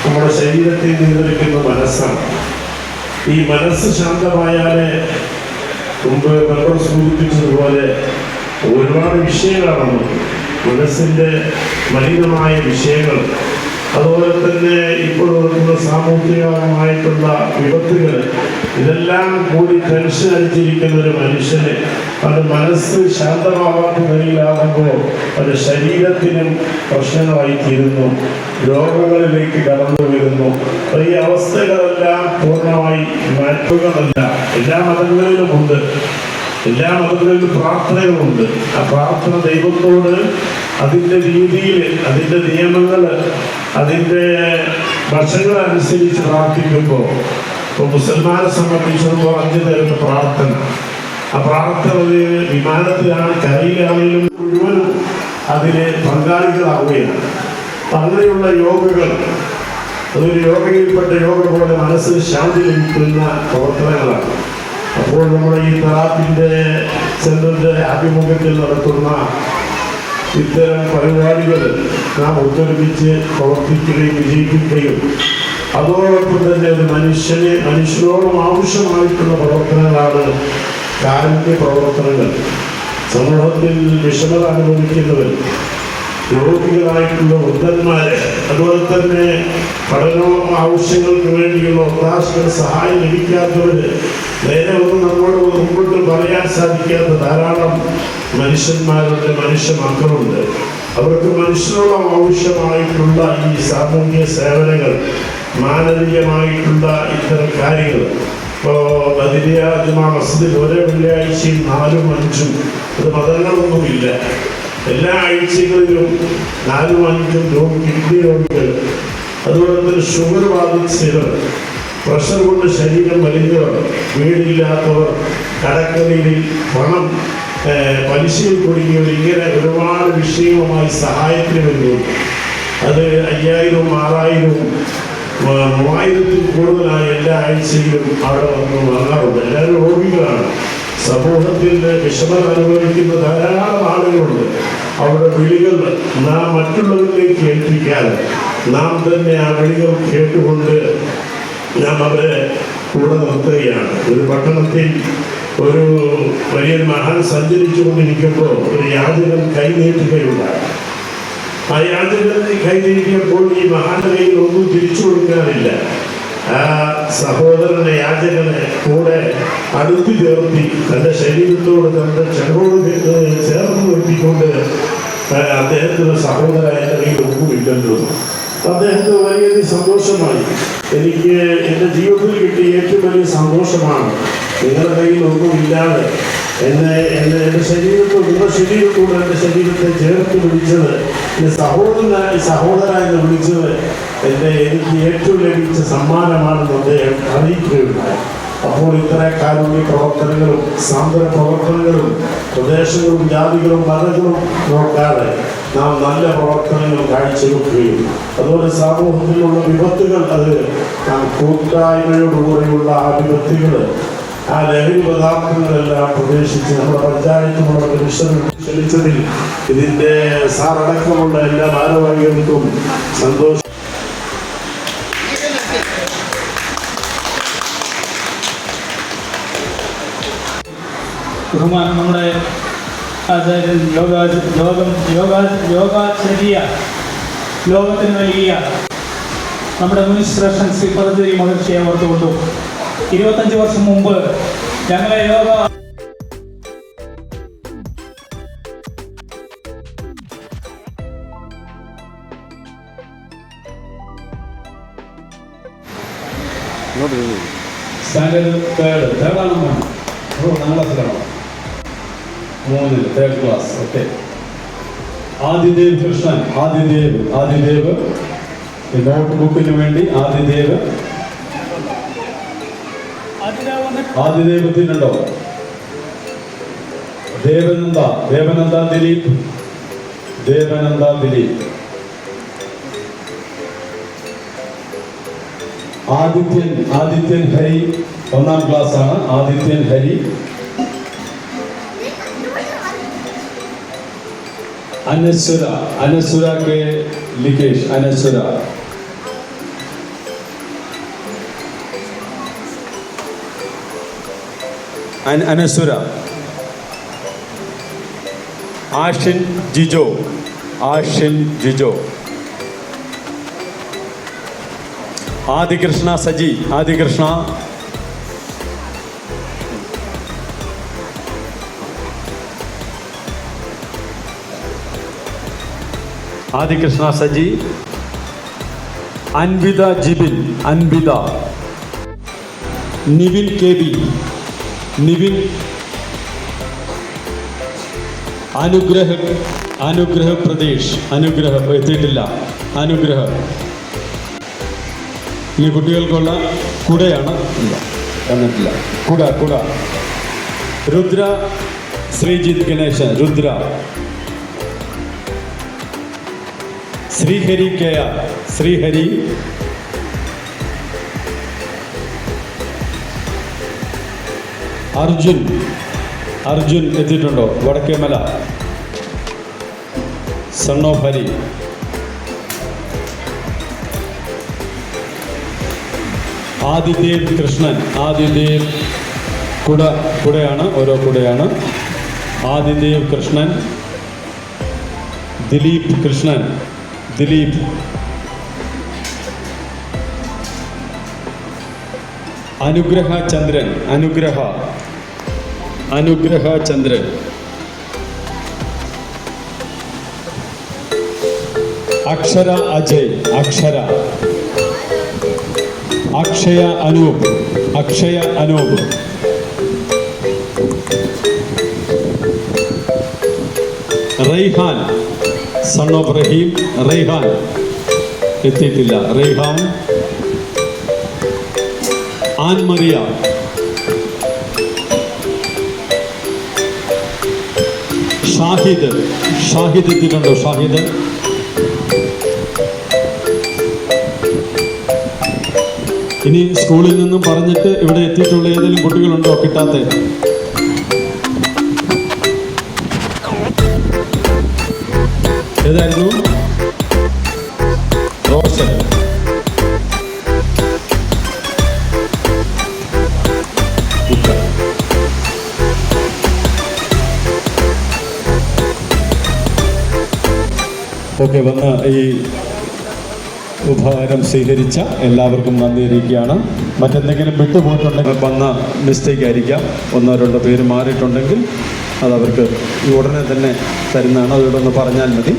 നമ്മുടെ ശരീരത്തെ നിയന്ത്രിക്കുന്ന മനസ്സാണ്. ഈ മനസ്സ് ശാന്തമായാലേ മുമ്പ് മെമ്പർ സൂചിപ്പിച്ചതുപോലെ ഒരുപാട് വിഷയങ്ങളാണ് മനസ്സിൻ്റെ മലിനമായ വിഷയങ്ങൾ, അതുപോലെ തന്നെ ഇപ്പോൾ നടക്കുന്ന സാമൂഹികമായിട്ടുള്ള വിപത്തുകൾ, ഇതെല്ലാം കൂടി ടെൻഷൻ അടിച്ചിരിക്കുന്ന ഒരു മനുഷ്യന് അവൻ്റെ മനസ്സ് ശാന്തമാവാത്ത നിലയിലാകുമ്പോൾ അവൻ്റെ ശരീരത്തിനും പ്രശ്നങ്ങളായി തീരുന്നു, രോഗങ്ങളിലേക്ക് കടന്നു വരുന്നു. ഈ അവസ്ഥകളെല്ലാം പൂർണ്ണമായി മാറ്റുകളല്ല. എല്ലാ മതങ്ങളിലുമുണ്ട്, എല്ലാ മതങ്ങളിലും പ്രാർത്ഥനകളുണ്ട്. ആ പ്രാർത്ഥന ദൈവത്തോട് അതിൻ്റെ രീതിയിൽ, അതിൻ്റെ നിയമങ്ങൾ, അതിൻ്റെ ഭക്ഷണങ്ങളനുസരിച്ച് പ്രാർത്ഥിക്കുമ്പോൾ, ഇപ്പോൾ മുസൽമാനെ സംബന്ധിച്ചിടത്തോളം 5 നേരത്തെ പ്രാർത്ഥന, ആ പ്രാർത്ഥന ഒരു വിമാനത്തിലാണ്, കരയിലാണെങ്കിലും മുഴുവനും അതിന് പങ്കാളികളാവുകയാണ്. അങ്ങനെയുള്ള യോഗകൾ, അതൊരു യോഗയിൽപ്പെട്ട യോഗ പോലെ മനസ്സിന് ശാന്തി ലഭിക്കുന്ന പ്രവർത്തനങ്ങളാണ്. അപ്പോൾ നമ്മുടെ ഈ തെറാപ്പിൻ്റെ സെൻ്ററിൻ്റെ ആഭിമുഖ്യത്തിൽ നടത്തുന്ന ഇത്തരം പരിപാടികൾ നാം ഒത്തൊരുമിച്ച് പ്രവർത്തിക്കുകയും വിജയിപ്പിക്കുകയും അതോടൊപ്പം തന്നെ ഒരു മനുഷ്യരോടും ആവശ്യമായിട്ടുള്ള പ്രവർത്തനങ്ങളാണ് കാരുണ്യ പ്രവർത്തനങ്ങൾ. സമൂഹത്തിൽ വിഷമത അനുഭവിക്കുന്നവർ, രോഗികളായിട്ടുള്ള വൃദ്ധന്മാരെ, അതുപോലെ തന്നെ പഠനവും ആവശ്യങ്ങൾക്ക് വേണ്ടിയുള്ള ഒത്താശകൾ സഹായം ലഭിക്കാത്തവർ, നേരെ ഒന്നും നമ്മളോട് മുമ്പോട്ട് പറയാൻ സാധിക്കാത്ത ധാരാളം മനുഷ്യന്മാരുടെ മനുഷ്യ മക്കളുണ്ട്. അവർക്ക് മനുഷ്യരോളം ആവശ്യമായിട്ടുള്ള ഈ സാമൂഹ്യ സേവനങ്ങൾ, മാനവീയമായിട്ടുള്ള ഇത്തരം കാര്യങ്ങൾ, ഇപ്പോൾ ബദരിയ ജുമാ മസ്ജിദിൽ ഓരോ വെള്ളിയാഴ്ചയും 4-5 അത് മതങ്ങളൊന്നുമില്ല. എല്ലാ ആഴ്ചകളിലും 4-5 കിഡ്നി രോഗികൾ, അതുപോലെ തന്നെ ഷുഗർ ബാധിച്ചവർ, പ്രഷർ കൊണ്ട് ശരീരം വലിഞ്ഞവർ, വീടില്ലാത്തവർ, കടക്കണിയിൽ പണം പലിശയിൽ കുടുങ്ങിയവർ, ഇങ്ങനെ ഒരുപാട് വിഷയവുമായി സഹായത്തിന് വരുന്നുണ്ട്. അത് 5000, 6000, 3000 കൂടുതലായി എല്ലാ ആഴ്ചയിലും അവിടെ വന്ന് വാങ്ങാറുണ്ട്. എല്ലാവരും രോഗികളാണ്. സമൂഹത്തിൽ വിഷമം അനുഭവിക്കുന്ന ധാരാളം ആളുകളുണ്ട്. അവരുടെ വിളികൾ നാം മറ്റുള്ളവരിലേക്ക് ഏൽപ്പിക്കാതെ നാം തന്നെ ആ വിളികൾ കേട്ടുകൊണ്ട് നാം അവരെ കൂടെ നിർത്തുകയാണ്. ഒരു പട്ടണത്തിൽ ഒരു വലിയ മഹാൻ സഞ്ചരിച്ചു കൊണ്ടിരിക്കുമ്പോൾ ഒരു യാചകൻ കൈനീട്ടുകയുണ്ടായി. ആ യാചകൻ കൈനീട്ടിയപ്പോൾ ഈ മഹാന്റെ കയ്യിൽ ഒന്നും തിരിച്ചു കൊടുക്കാനില്ല. ആ സഹോദരനെ, യാചകനെ കൂടെ അടുത്ത് ചേർത്തി തൻ്റെ ശരീരത്തോട്, തൻ്റെ ചെറോട് ചേർത്ത് നിർത്തിക്കൊണ്ട് അദ്ദേഹത്തിന് സഹോദരൻ എൻ്റെ കയ്യിൽ ഒന്നുമില്ലല്ലോ. അദ്ദേഹത്തിന് വലിയ സന്തോഷമായി. എനിക്ക് എൻ്റെ ജീവിതത്തിൽ കിട്ടിയ ഏറ്റവും വലിയ സന്തോഷമാണ് നിങ്ങളുടെ കയ്യിൽ ഒന്നുമില്ലാതെ എൻ്റെ ശരീരത്തോട്, നിങ്ങളുടെ ശരീരത്തോട് എൻ്റെ ശരീരത്തെ ചേർത്ത് പിടിച്ചത്, എൻ്റെ സഹോദരനായി വിളിച്ചത് എനിക്ക് ഏറ്റവും ലഭിച്ച സമ്മാനമാണെന്ന് അദ്ദേഹം അറിയിക്കുകയുണ്ടായി. അപ്പോൾ ഇത്തര കാരുണ്യ പ്രവർത്തനങ്ങളും സാന്ത്വന പ്രവർത്തനങ്ങളും പ്രദേശങ്ങളും ജാതികളും മതങ്ങളും നോക്കാതെ നാം നല്ല പ്രവർത്തനങ്ങൾ കാഴ്ചവെക്കുകയും അതുപോലെ സമൂഹത്തിലുള്ള വിപത്തുകൾ, അത് നാം കൂട്ടായ്മയോടുകൂടെയുള്ള ആ വിപത്തുകൾ, ആ ലഹരി പദാർത്ഥങ്ങളെല്ലാം പ്രവേശിച്ച് നമ്മുടെ പഞ്ചായത്തുമുള്ള ക്ഷണിച്ചതിൽ ഇതിൻ്റെ സാറടക്കമുള്ള എല്ലാ ഭാരവാഹികൾക്കും സന്തോഷം. ബഹുമാനം നമ്മുടെ യോഗാചര്യ ലോകത്തിന് നൽകിയ നമ്മുടെ മുനിശ്രേഷ്ഠൻ ശ്രീ പതഞ്ജലി മഹർഷിയെ ഓർത്തുകൊണ്ടും 25 വർഷം മുമ്പ് ഞങ്ങളെ യോഗ സ്റ്റാൻഡേർഡ് തേർഡാണ്. ഒന്നാം ക്ലാസ്സിലാണോ? 3, third class. Okay. Adidev Krishnan, Adidev note ബുക്കിന് വേണ്ടി ആദിദേവത്തിനുണ്ടോ? ദേവനന്ദ ദിലീപ്. ആദിത്യൻ ഹരി, ഒന്നാം ക്ലാസ് ആണ്. Adithyan Hari. Anaswara K Likesh. Anaswara. Ashin Jijo. Adikrishna Saji. Adikrishna Saji. Anvitha Jibin. Nivin K B. Anugraha Pradesh. എത്തിയിട്ടില്ല. ഈ കുട്ടികൾക്കുള്ള കുടയാണ്. എന്നിട്ടില്ല. കുട. രുദ്ര ശ്രീജിത്ത് ഗണേശൻ. Sreehari K R. അർജുൻ എത്തിയിട്ടുണ്ടോ? വടക്കേമല. Son of Hari. ആദിദേവ് കൃഷ്ണൻ. കുടയാണ്. ഓരോ കുടയാണ്. ആദിദേവ് കൃഷ്ണൻ. ദിലീപ് കൃഷ്ണൻ. അനുഗ്രഹ ചന്ദ്രൻ. അക്ഷര അജയ്. അക്ഷയ അനൂപ്. Raihan son of Rahim. റൈഹാൻ എത്തിയിട്ടില്ല. റൈഹാൻ. Ann Maria. ഷാഹിദ്. ഷാഹിദ് എത്തിയിട്ടുണ്ടോ? ഷാഹിദ്. ഇനി സ്കൂളിൽ നിന്നും പറഞ്ഞിട്ട് ഇവിടെ എത്തിയിട്ടുള്ള ഏതെങ്കിലും കുട്ടികളുണ്ടോ കിട്ടാത്ത? ഏതായിരുന്നു? റോഷൻ. ഓക്കെ, വന്ന് ഈ ഉപഹാരം സ്വീകരിച്ച എല്ലാവർക്കും നന്ദി അറിയിക്കുകയാണ്. മറ്റെന്തെങ്കിലും വിട്ടുപോയിട്ടുണ്ടെങ്കിൽ വന്ന മിസ്റ്റേക്ക് ആയിരിക്കാം. ഒന്നോ രണ്ടോ പേര് മാറിയിട്ടുണ്ടെങ്കിൽ അതവർക്ക് ഈ ഉടനെ തന്നെ തരുന്നതാണ്. അതോടെ ഒന്ന് പറഞ്ഞാൽ മതി.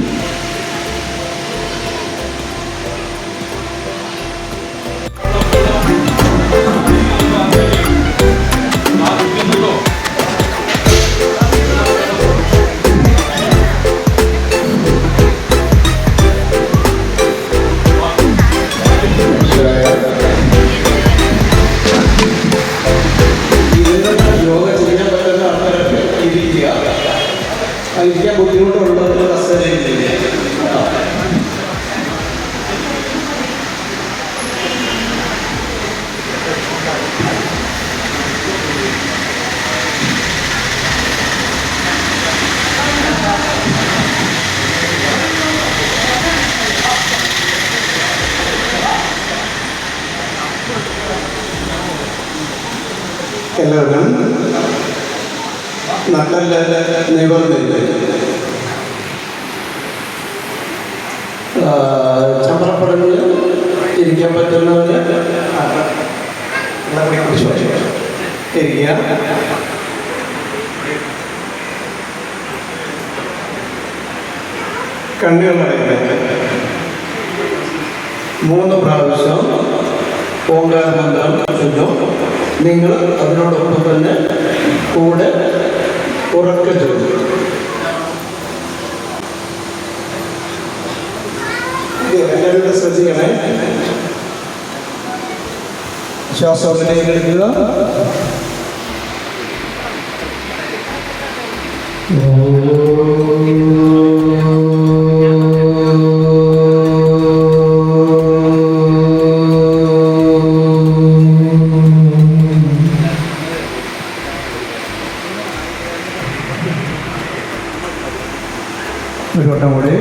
ഇരിക്കാൻ ബുദ്ധിമുട്ടുള്ളത് എല്ലാവരും നല്ല നിബന്ധന ചമ്രപ്പടഞ്ഞ് ഇരിക്കാൻ പറ്റുന്നവര് ഇരിക്കുക. കണ്ണുകളടയ്ക്കുക. 3 പ്രാവശ്യം ഓങ്കാരമന്ത്രം ചൊല്ലും. നിങ്ങൾ അതിനോടൊപ്പം തന്നെ കൂടെ ഉറക്കെ ചൊല്ലും. എല്ലാവരും ശ്രദ്ധിക്കണേ. ശ്വാസോപരിലേക്ക് എടുക്കുക. ഒരു വട്ടം കൂടി.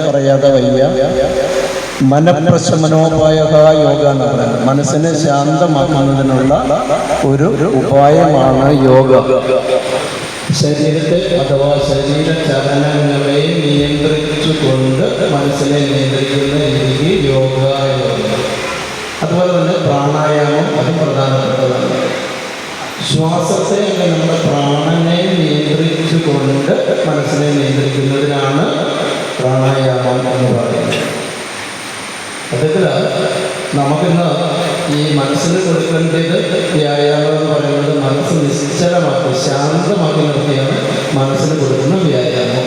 പറയാതെ വയ്യ. മനഃപ്രശമനോപായ യോഗ എന്ന് പറയുന്നത് മനസ്സിനെ ശാന്തമാക്കുന്നതിനുള്ള ഒരു ഉപായമാണ് യോഗ. ശരീരത്തെ അഥവാ ശരീര ചലനങ്ങളെ നിയന്ത്രിച്ചുകൊണ്ട് മനസ്സിനെ നിയന്ത്രിക്കുന്ന രീതി യോഗ. അതുപോലെ തന്നെ പ്രാണായാമം അത് പ്രധാനപ്പെട്ടതാണ്. ശ്വാസത്തെ നമ്മുടെ പ്രാണനെ നിയന്ത്രിച്ചുകൊണ്ട് മനസ്സിനെ നിയന്ത്രിക്കുന്നതിനാണ് പ്രാണായാമം എന്ന് പറയുന്നത്. അതിൽ നമുക്കിന്ന് ഈ മനസ്സിന് കൊടുക്കേണ്ടത് വ്യായാമം എന്ന് പറയുന്നത് മനസ്സ് നിശ്ചലമാക്കി ശാന്തമാക്കി നിർത്തിയാണ് മനസ്സിന് കൊടുക്കുന്ന വ്യായാമം.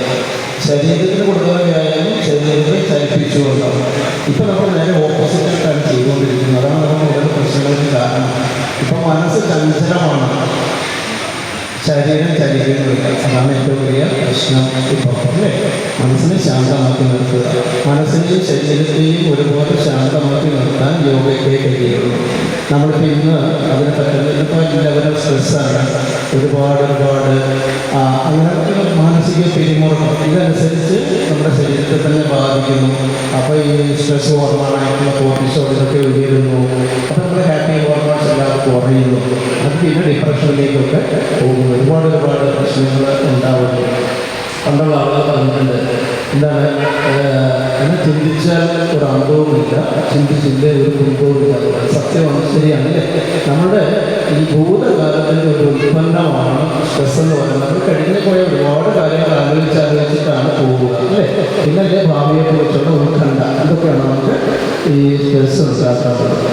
ശരീരത്തിന് കൊടുക്കുന്ന വ്യായാമം ശരീരത്തെ ചലിപ്പിച്ചുകൊണ്ടാണ്. ഇപ്പം നമ്മൾ നേരെ ഓപ്പോസിറ്റായിട്ടാണ് ചെയ്തുകൊണ്ടിരിക്കുന്നത്. അതാണ് നമ്മൾ ഓരോ പ്രശ്നങ്ങൾക്ക് കാരണം. ഇപ്പം മനസ്സ് ചഞ്ചലമാണ്, ശരീരം ചലിക്കുന്നില്ല. അതാണ് ഏറ്റവും വലിയ പ്രശ്നം. ഇപ്പം അല്ലേ മനസ്സിനെ ശാന്തമാക്കി നിർത്തുക. മനസ്സിനെയും ശരീരത്തെയും ഒരുപോലെ ശാന്തമാക്കി നിർത്താൻ യോഗയ്ക്കേ കഴിയുള്ളൂ. നമ്മളിപ്പോൾ ഇന്ന് അതിനെ പറ്റുന്ന ലെവൽ ഓഫ് സ്ട്രെസ്സാണ്, ഒരുപാട് അങ്ങനെ മാനസിക പിരിമുറുക്കം ഇതനുസരിച്ച് നമ്മുടെ ശരീരത്തെ തന്നെ ബാധിക്കുന്നു. അപ്പോൾ ഈ സ്ട്രെസ് ഹോർമോണായിട്ടുള്ള കോർട്ടിസോൾ ഇതൊക്കെ ഉയരുന്നു. അപ്പോൾ നമ്മുടെ ഹാപ്പി ഹോർമോൺസ് എല്ലാം കുറയുന്നു. അത് പിന്നെ ഡിപ്രഷനിലേക്കൊക്കെ പോകുന്നു. ഒരുപാട് പ്രശ്നങ്ങൾ ഉണ്ടാവുന്നു. പണ്ടുള്ള ആളുകൾ പറഞ്ഞിട്ടുണ്ട്, എന്താണ് എന്നെ ചിന്തിച്ചാൽ ഒരു അന്തവുമില്ല, ചിന്തിച്ചില്ല ഒരു കുന്തവുമില്ല. സത്യമാണ്, ശരിയാണ്. നമ്മുടെ ഈ ഭൂതകാലത്തിൻ്റെ ഒരു ഉൽപ്പന്നമാണ് സ്ട്രെസ് എന്ന് പറയുന്നത്. നമ്മൾ കഴിഞ്ഞു പോയ ഒരുപാട് കാര്യങ്ങൾ ആലോചിച്ചിട്ടാണ് പോവുക, അല്ലേ? പിന്നെ എൻ്റെ ഭാവിയെ കുറിച്ചുള്ള ഉത്കണ്ഠ, ഇതൊക്കെയാണ് നമുക്ക് ഈ സ്ട്രെസ് ഉണ്ടാക്കാറുള്ളത്.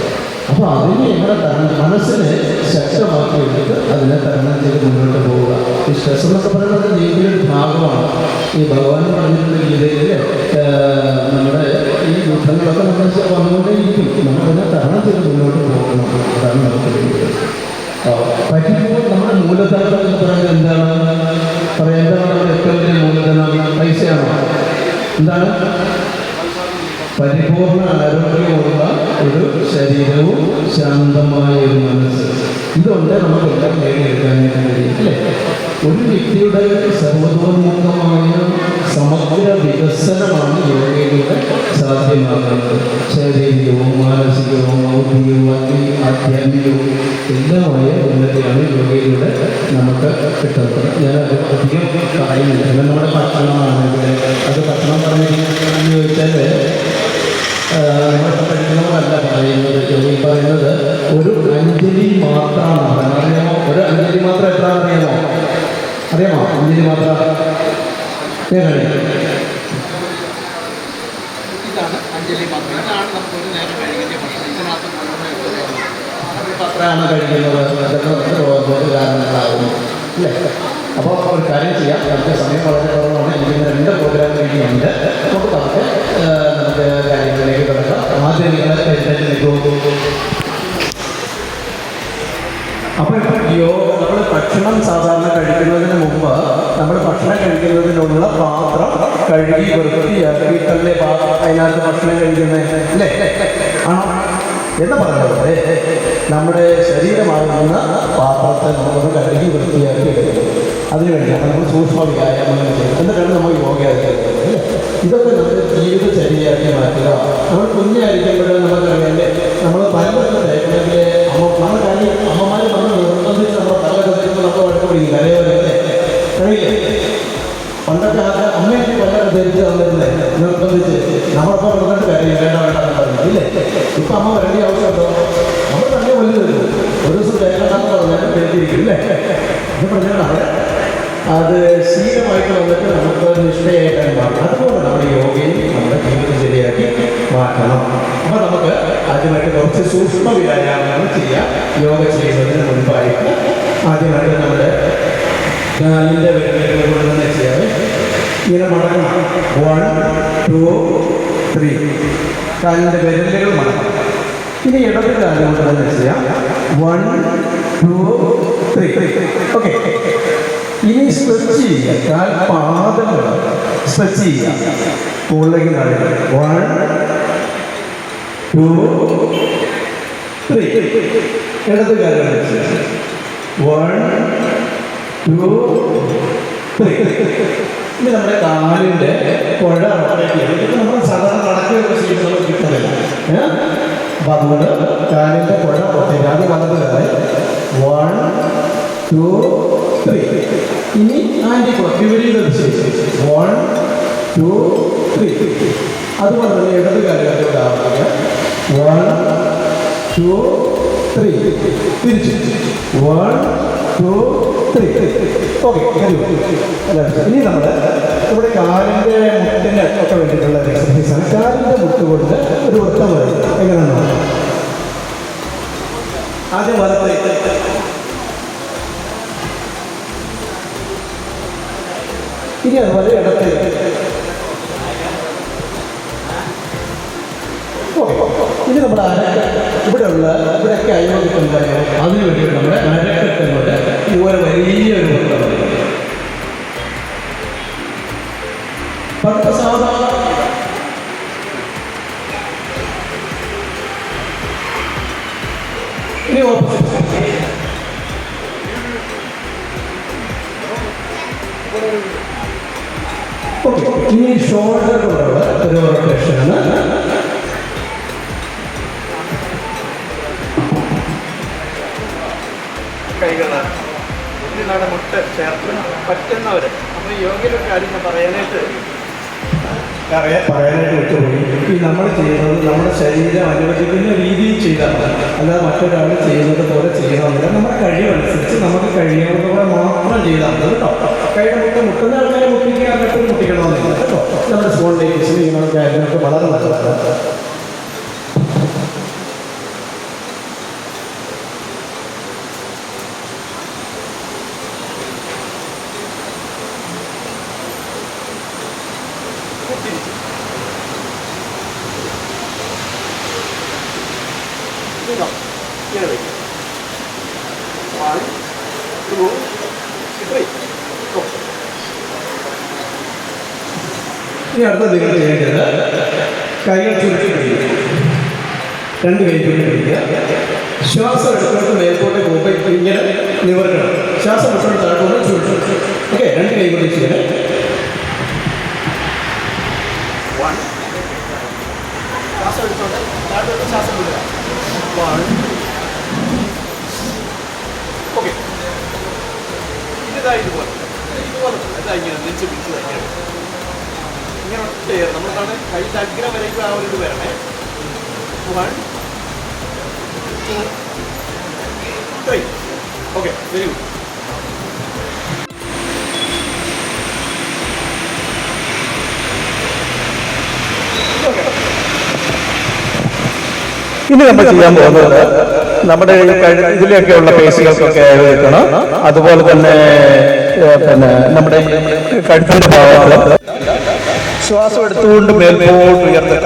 അപ്പോൾ അതിനെ എങ്ങനെ മനസ്സിനെ ശക്തമാക്കി എടുത്ത് അതിനെ തരണം ചെയ്ത് മുന്നോട്ട് പോവുക. ഈ സ്ട്രെസ് എന്നൊക്കെ പറയുന്നത് ജീവിതത്തിൻ്റെ ഒരു ഭാഗമാണ്. ഈ ഭഗവാൻ പറഞ്ഞിട്ടുള്ള രീതിയിൽ നമ്മുടെ ഈ യുദ്ധങ്ങളൊക്കെ നമ്മൾ വന്നുകൊണ്ടേയിരിക്കും. നമ്മളതിനെ തരണം ചെയ്ത് മുന്നോട്ട് പോകണം. അതാണ് നമുക്ക് വേണ്ടത്. പറ്റുമ്പോൾ നമ്മുടെ മൂലധനം എന്ന് പറയുന്നത് എന്താണ് നമ്മുടെ ഏറ്റവും വലിയ മൂലധനം? പൈസയാണോ? എന്താണ്? പരിപൂർണ ആരോഗ്യമുള്ള ഒരു ശരീരവും ശാന്തമായ ഒരു മനസ്സ്, ഇതുകൊണ്ട് നമുക്കെല്ലാം നേടിയെടുക്കാനായിട്ട് കഴിയും, അല്ലേ? ഒരു വ്യക്തിയുടെ സർവതോന്മുഖമായ സമഗ്ര വികസനമാണ് യോഗയിലൂടെ സാധ്യമാകുന്നത്. ശാരീരികവും മാനസികവും ഭൗതികവും ആധ്യാത്മികവും എല്ലാമായ ഉന്നതിയാണ് യോഗയിലൂടെ നമുക്ക് കിട്ടുന്നത്. ഞാനത് അധികം പറയുന്നില്ല. പിന്നെ നമ്മുടെ ഭക്ഷണമാണെങ്കിൽ അത് ഭക്ഷണം പറഞ്ഞിരിക്കുകയാണെന്ന് ചോദിച്ചാൽ നമ്മൾ പഠിക്കുന്നവരല്ല പറയുന്നത്. യോഗി പറയുന്നത് ഒരു അഞ്ജലി മാത്രമാണ്. അറിയാമോ? ഒരു അഞ്ജലി മാത്രം എത്രയാണെന്ന് അറിയാമോ? അഞ്ജലി മാത്രം ഇതാണ് അഞ്ജലി മാത്രം. ഇതാണ് നമുക്ക് ഒരു നേരം കഴിക്കുന്ന ഭക്ഷണം. ഇതിനകത്ത് അത്രയാണ് കഴിക്കുന്നത്. അതൊക്കെ രോഗ കാരണങ്ങളാകുന്നു, അല്ലേ? അപ്പോൾ ഒരു കാര്യം ചെയ്യാം. നമുക്ക് സമയം വളരെ കുറവാണ്. എനിക്ക് 2 പ്രോഗ്രാം കഴിഞ്ഞുണ്ട്. നമുക്ക് നമുക്ക് കാര്യങ്ങളിലേക്ക് കിടക്കാം. ആദ്യം നിങ്ങളെ അപ്പോൾ നമ്മൾ ഭക്ഷണം സാധാരണ കഴിക്കുന്നതിന് മുമ്പ് നമ്മൾ ഭക്ഷണം കഴിക്കുന്നതിനുള്ള പാത്രം കഴുകി വൃത്തിയാക്കിയിട്ടല്ലേ അതിനകത്ത് ഭക്ഷണം കഴിക്കുന്നത്, അല്ലേ? ആണോ എന്ന് പറഞ്ഞത് നമ്മുടെ ശരീരമാകുന്ന പാത്രത്തെ നമുക്കൊന്ന് കഴുകി വൃത്തിയാക്കി എടുക്കും. അതിനുവേണ്ടിയാണ് നമ്മൾ സൂക്ഷ്മ വ്യായാമങ്ങൾ ചെയ്യുന്നത്. എന്നിട്ടാണ് നമ്മൾ യോഗ ചെയ്യുന്നത്, അല്ലേ? ഇതൊക്കെ നമ്മുടെ ജീവിതചര്യയാക്കി മാറ്റുക. നമ്മൾ കുഞ്ഞായിരിക്കുമ്പോൾ നമുക്കറിയാം, നമ്മൾ പലപ്പോഴും തേക്കണമെങ്കിൽ നമ്മുടെ കാര്യം അമ്മമാർ നമ്മൾ നിർബന്ധിച്ച് നമ്മുടെ പലതൊക്കെ നമ്മൾ വഴക്കുപിടിക്കും. കരയോരല്ലേ കഴിയില്ലേ? പണ്ടൊക്കെ അമ്മയൊക്കെ പലതൊക്കെ ധരിച്ച് തന്നിരുന്നേ നിർബന്ധിച്ച് നമ്മളപ്പോൾ വന്നിട്ട് കാര്യം വേണ്ട പറഞ്ഞു, ഇല്ലേ? ഇപ്പം അമ്മ വരേണ്ട ആവശ്യമുണ്ടോ? നമ്മൾ തന്നെ വലുത് ഒരു ദിവസം തേക്കണ്ടെന്ന് പറഞ്ഞാൽ തേക്കിയിരിക്കും, അല്ലേ? ഇത് പറഞ്ഞാൽ അത് ശീലമായിട്ട് വന്നിട്ട് നമുക്ക് നിഷ്ഠയായിട്ടാണ് മാറും. അതുപോലെ നമ്മുടെ യോഗയും നമ്മുടെ ജീവിതം ശരിയാക്കി മാറ്റണം. അപ്പോൾ നമുക്ക് ആദ്യമായിട്ട് കുറച്ച് സൂക്ഷ്മ വ്യായാമങ്ങൾ ചെയ്യാം. യോഗ ചെയ്യുന്നതിന് മുൻപായിട്ട് ആദ്യമായിട്ട് നമ്മുടെ കാലിൻ്റെ വിരലുകൾ കൊണ്ട് തന്നെ ചെയ്യാം. ഇങ്ങനെ മടങ്ങണം. 1 2 3 കാലിൻ്റെ വിരലുകൾ മടങ്ങണം. ഇനി ഇടത് കാലം കൊണ്ട് തന്നെ ചെയ്യാം. 1 2 3 ഓക്കെ. ഇനി സ്ട്രെച്ച് ചെയ്യുക. കാൽ പാദങ്ങൾ സ്ട്രെച്ച് ചെയ്യുക. മുകളിലേക്ക് കാണിക്കുക. 1 2 3 ഇടത് കാലം 1 2 3. ഇനി നമ്മുടെ കാലിൻ്റെ പുഴ നമ്മൾ സാധാരണ നടക്കുകയൊക്കെ ചെയ്യുന്നത് കിട്ടുന്നില്ല. അപ്പം അതുകൊണ്ട് കാലിൻ്റെ പുഴ പുറത്തേക്ക് ആദ്യം വന്നത് കാലം 1 2 3. ഇനി ആൻറ്റി വിപരീത ദിശയിൽ 1 2 3. അതുപോലെ തന്നെ ഇടത് കാലുകളുടെ ആവുക 1 2 3. തിരിച്ചു 1 2 3. ഓക്കെ. ഇനി നമ്മൾ ഇവിടെ കാലിൻ്റെ മുട്ടിന് ഒക്കെ വേണ്ടിയിട്ടുള്ള എക്സസൈസാണ്. കാലിൻ്റെ മുട്ട് കൊണ്ട് ഒരു വൃത്തം വരും. എങ്ങനെയാണ്? ആദ്യം വലത്തേക്ക്, ഇനി അതുപോലെ ഇടത്തേക്ക്. ഇനി നമ്മുടെ ഇവിടെയൊക്കെ അയോഗ്യത്തുണ്ടായോ അതിനു വേണ്ടിയിട്ട് നമ്മുടെ അരക്കെട്ടുകൊണ്ട് ഇതുപോലെ വലിയൊരു വൃത്തം. പണ്ട് സാധാരണ ഇനി ഓപ്പോസിറ്റ്. ഓക്കെ, ഇനി ഷോൾഡർ കൊണ്ടുള്ള ഒരു റൊട്ടേഷനാണ്. കൈകൾ ഇതിനാണ് മുട്ട് ചേർത്ത് പറ്റുന്നവർ. അപ്പോൾ യോഗയിലൊരു കാര്യം ഞാൻ പറയാനായിട്ട് വിട്ടുപോയി. ഈ നമ്മൾ ചെയ്യുന്നത് നമ്മുടെ ശരീരം അനുവദിക്കുന്ന രീതിയിൽ ചെയ്താൽ മതി, അല്ലാതെ മറ്റൊരാൾ ചെയ്യുന്നത് പോലെ ചെയ്യണമെന്നില്ല. നമ്മുടെ കഴിവനുസരിച്ച് നമുക്ക് കഴിയുന്നതുപോലെ മാത്രം ചെയ്താൽ മതി കേട്ടോ. കൈയുടെ മുട്ടുന്ന ആൾക്കാരെ മുട്ടിക്കുക, അങ്ങോട്ട് മുട്ടിക്കണമെന്നില്ല കേട്ടോ. നമ്മുടെ സ്പോണ്ടിലേക്ക് ഇങ്ങനെയുള്ള കാര്യങ്ങളൊക്കെ വളരെ നല്ലതാണ്. ഇങ്ങനെ വയ്ക്കും. 1 2 3. ഇനി അടുത്ത നിങ്ങൾ ചെയ്യേണ്ടത് കൈകൾ ചുരുട്ടി പിടിക്കുക. 2 കൈ ചുരുട്ടി പിടിക്കുക. ശ്വാസം എടുത്തോട്ട് മേൽപോട്ട് പോകുമ്പോൾ ഇങ്ങനെ നിവർക്കണം. ശ്വാസം എടുത്തോട്ട് താഴോട്ട് ചുരുട്ടും. ഓക്കെ, 2 കൈ കൂടി ചെയ്യണം. 1 ശ്വാസം എടുത്തോണ്ട് താഴോട്ട് ശ്വാസം വിടുക. 1. ഓക്കെ, ഇതുപോലെ ഇതാ ഇങ്ങനെ നെഞ്ച് പിടിച്ച് തന്നെയാണ് ഇങ്ങനെ ഒറ്റ നമ്മൾ കൈ അഗ്രം വരയ്ക്കും. ആ ഒരു ഇത് വരണേ. 1 2 3. Okay, very good. ഇനി നമ്മൾ ചെയ്യാൻ പോകുന്നത് നമ്മുടെ ഇതിലൊക്കെയുള്ള പേശികൾക്കൊക്കെ വെക്കണം. അതുപോലെ തന്നെ നമ്മുടെ കഴുത്തിന്റെ ഭാഗത്ത് ശ്വാസം എടുത്തുകൊണ്ട് മേൽപോട്ട് ഉയർന്ന്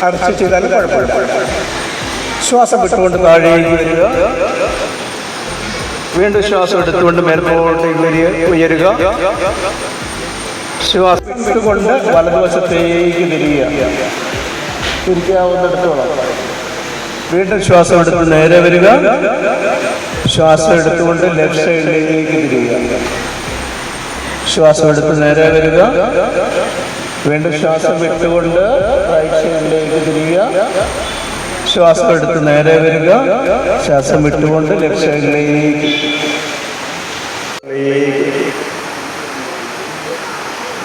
അടച്ച് ചെയ്താലും കുഴപ്പമില്ല. ശ്വാസം വിട്ടുകൊണ്ട് താഴേക്ക് വരിക. വീണ്ടും ശ്വാസം എടുത്തുകൊണ്ട് മേൽപോട്ട് ഉയരുക. ശ്വാസം വിട്ടുകൊണ്ട് വലതുവശത്തേക്ക് തിരിക്കാവുന്നിടത്തോളം. വീണ്ടും ശ്വാസം എടുത്ത് നേരെ വരിക. ശ്വാസം എടുത്തുകൊണ്ട് ലെഫ്റ്റ് സൈഡിലേക്ക് തിരിയുക. ശ്വാസം എടുത്ത് നേരെ വരിക. വീണ്ടും ശ്വാസം വിട്ടുകൊണ്ട് റൈറ്റ് സൈഡിലേക്ക് തിരിയുക. ശ്വാസം എടുത്ത് നേരെ വരിക. ശ്വാസം വിട്ടുകൊണ്ട് ലെഫ്റ്റ് സൈഡിലേക്ക്.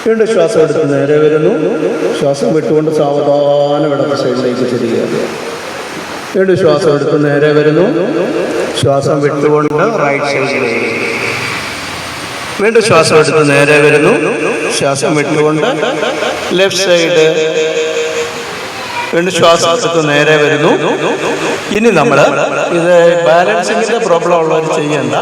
വീണ്ടും ശ്വാസം എടുത്ത് നേരെ വരുന്നു. ശ്വാസം വിട്ടുകൊണ്ട് സാവധാനം ഇടത്ത് സൈഡിലേക്ക് തിരിയുക. വീണ്ടും ശ്വാസം എടുത്ത് നേരെ വരുന്നു. ശ്വാസം വിട്ടുകൊണ്ട് റൈറ്റ് സൈഡിലേക്ക്. വീണ്ടും ശ്വാസം എടുത്ത് നേരെ വരുന്നു. ശ്വാസം വിട്ടുകൊണ്ട് ലെഫ്റ്റ് സൈഡ്. വീണ്ടും ശ്വാസം എടുത്ത് നേരെ വരുന്നു. ഇനി നമ്മൾ ഇത് ബാലൻസിങ്ങിന്റെ പ്രോബ്ലം ഉള്ളവർ ചെയ്യേണ്ട.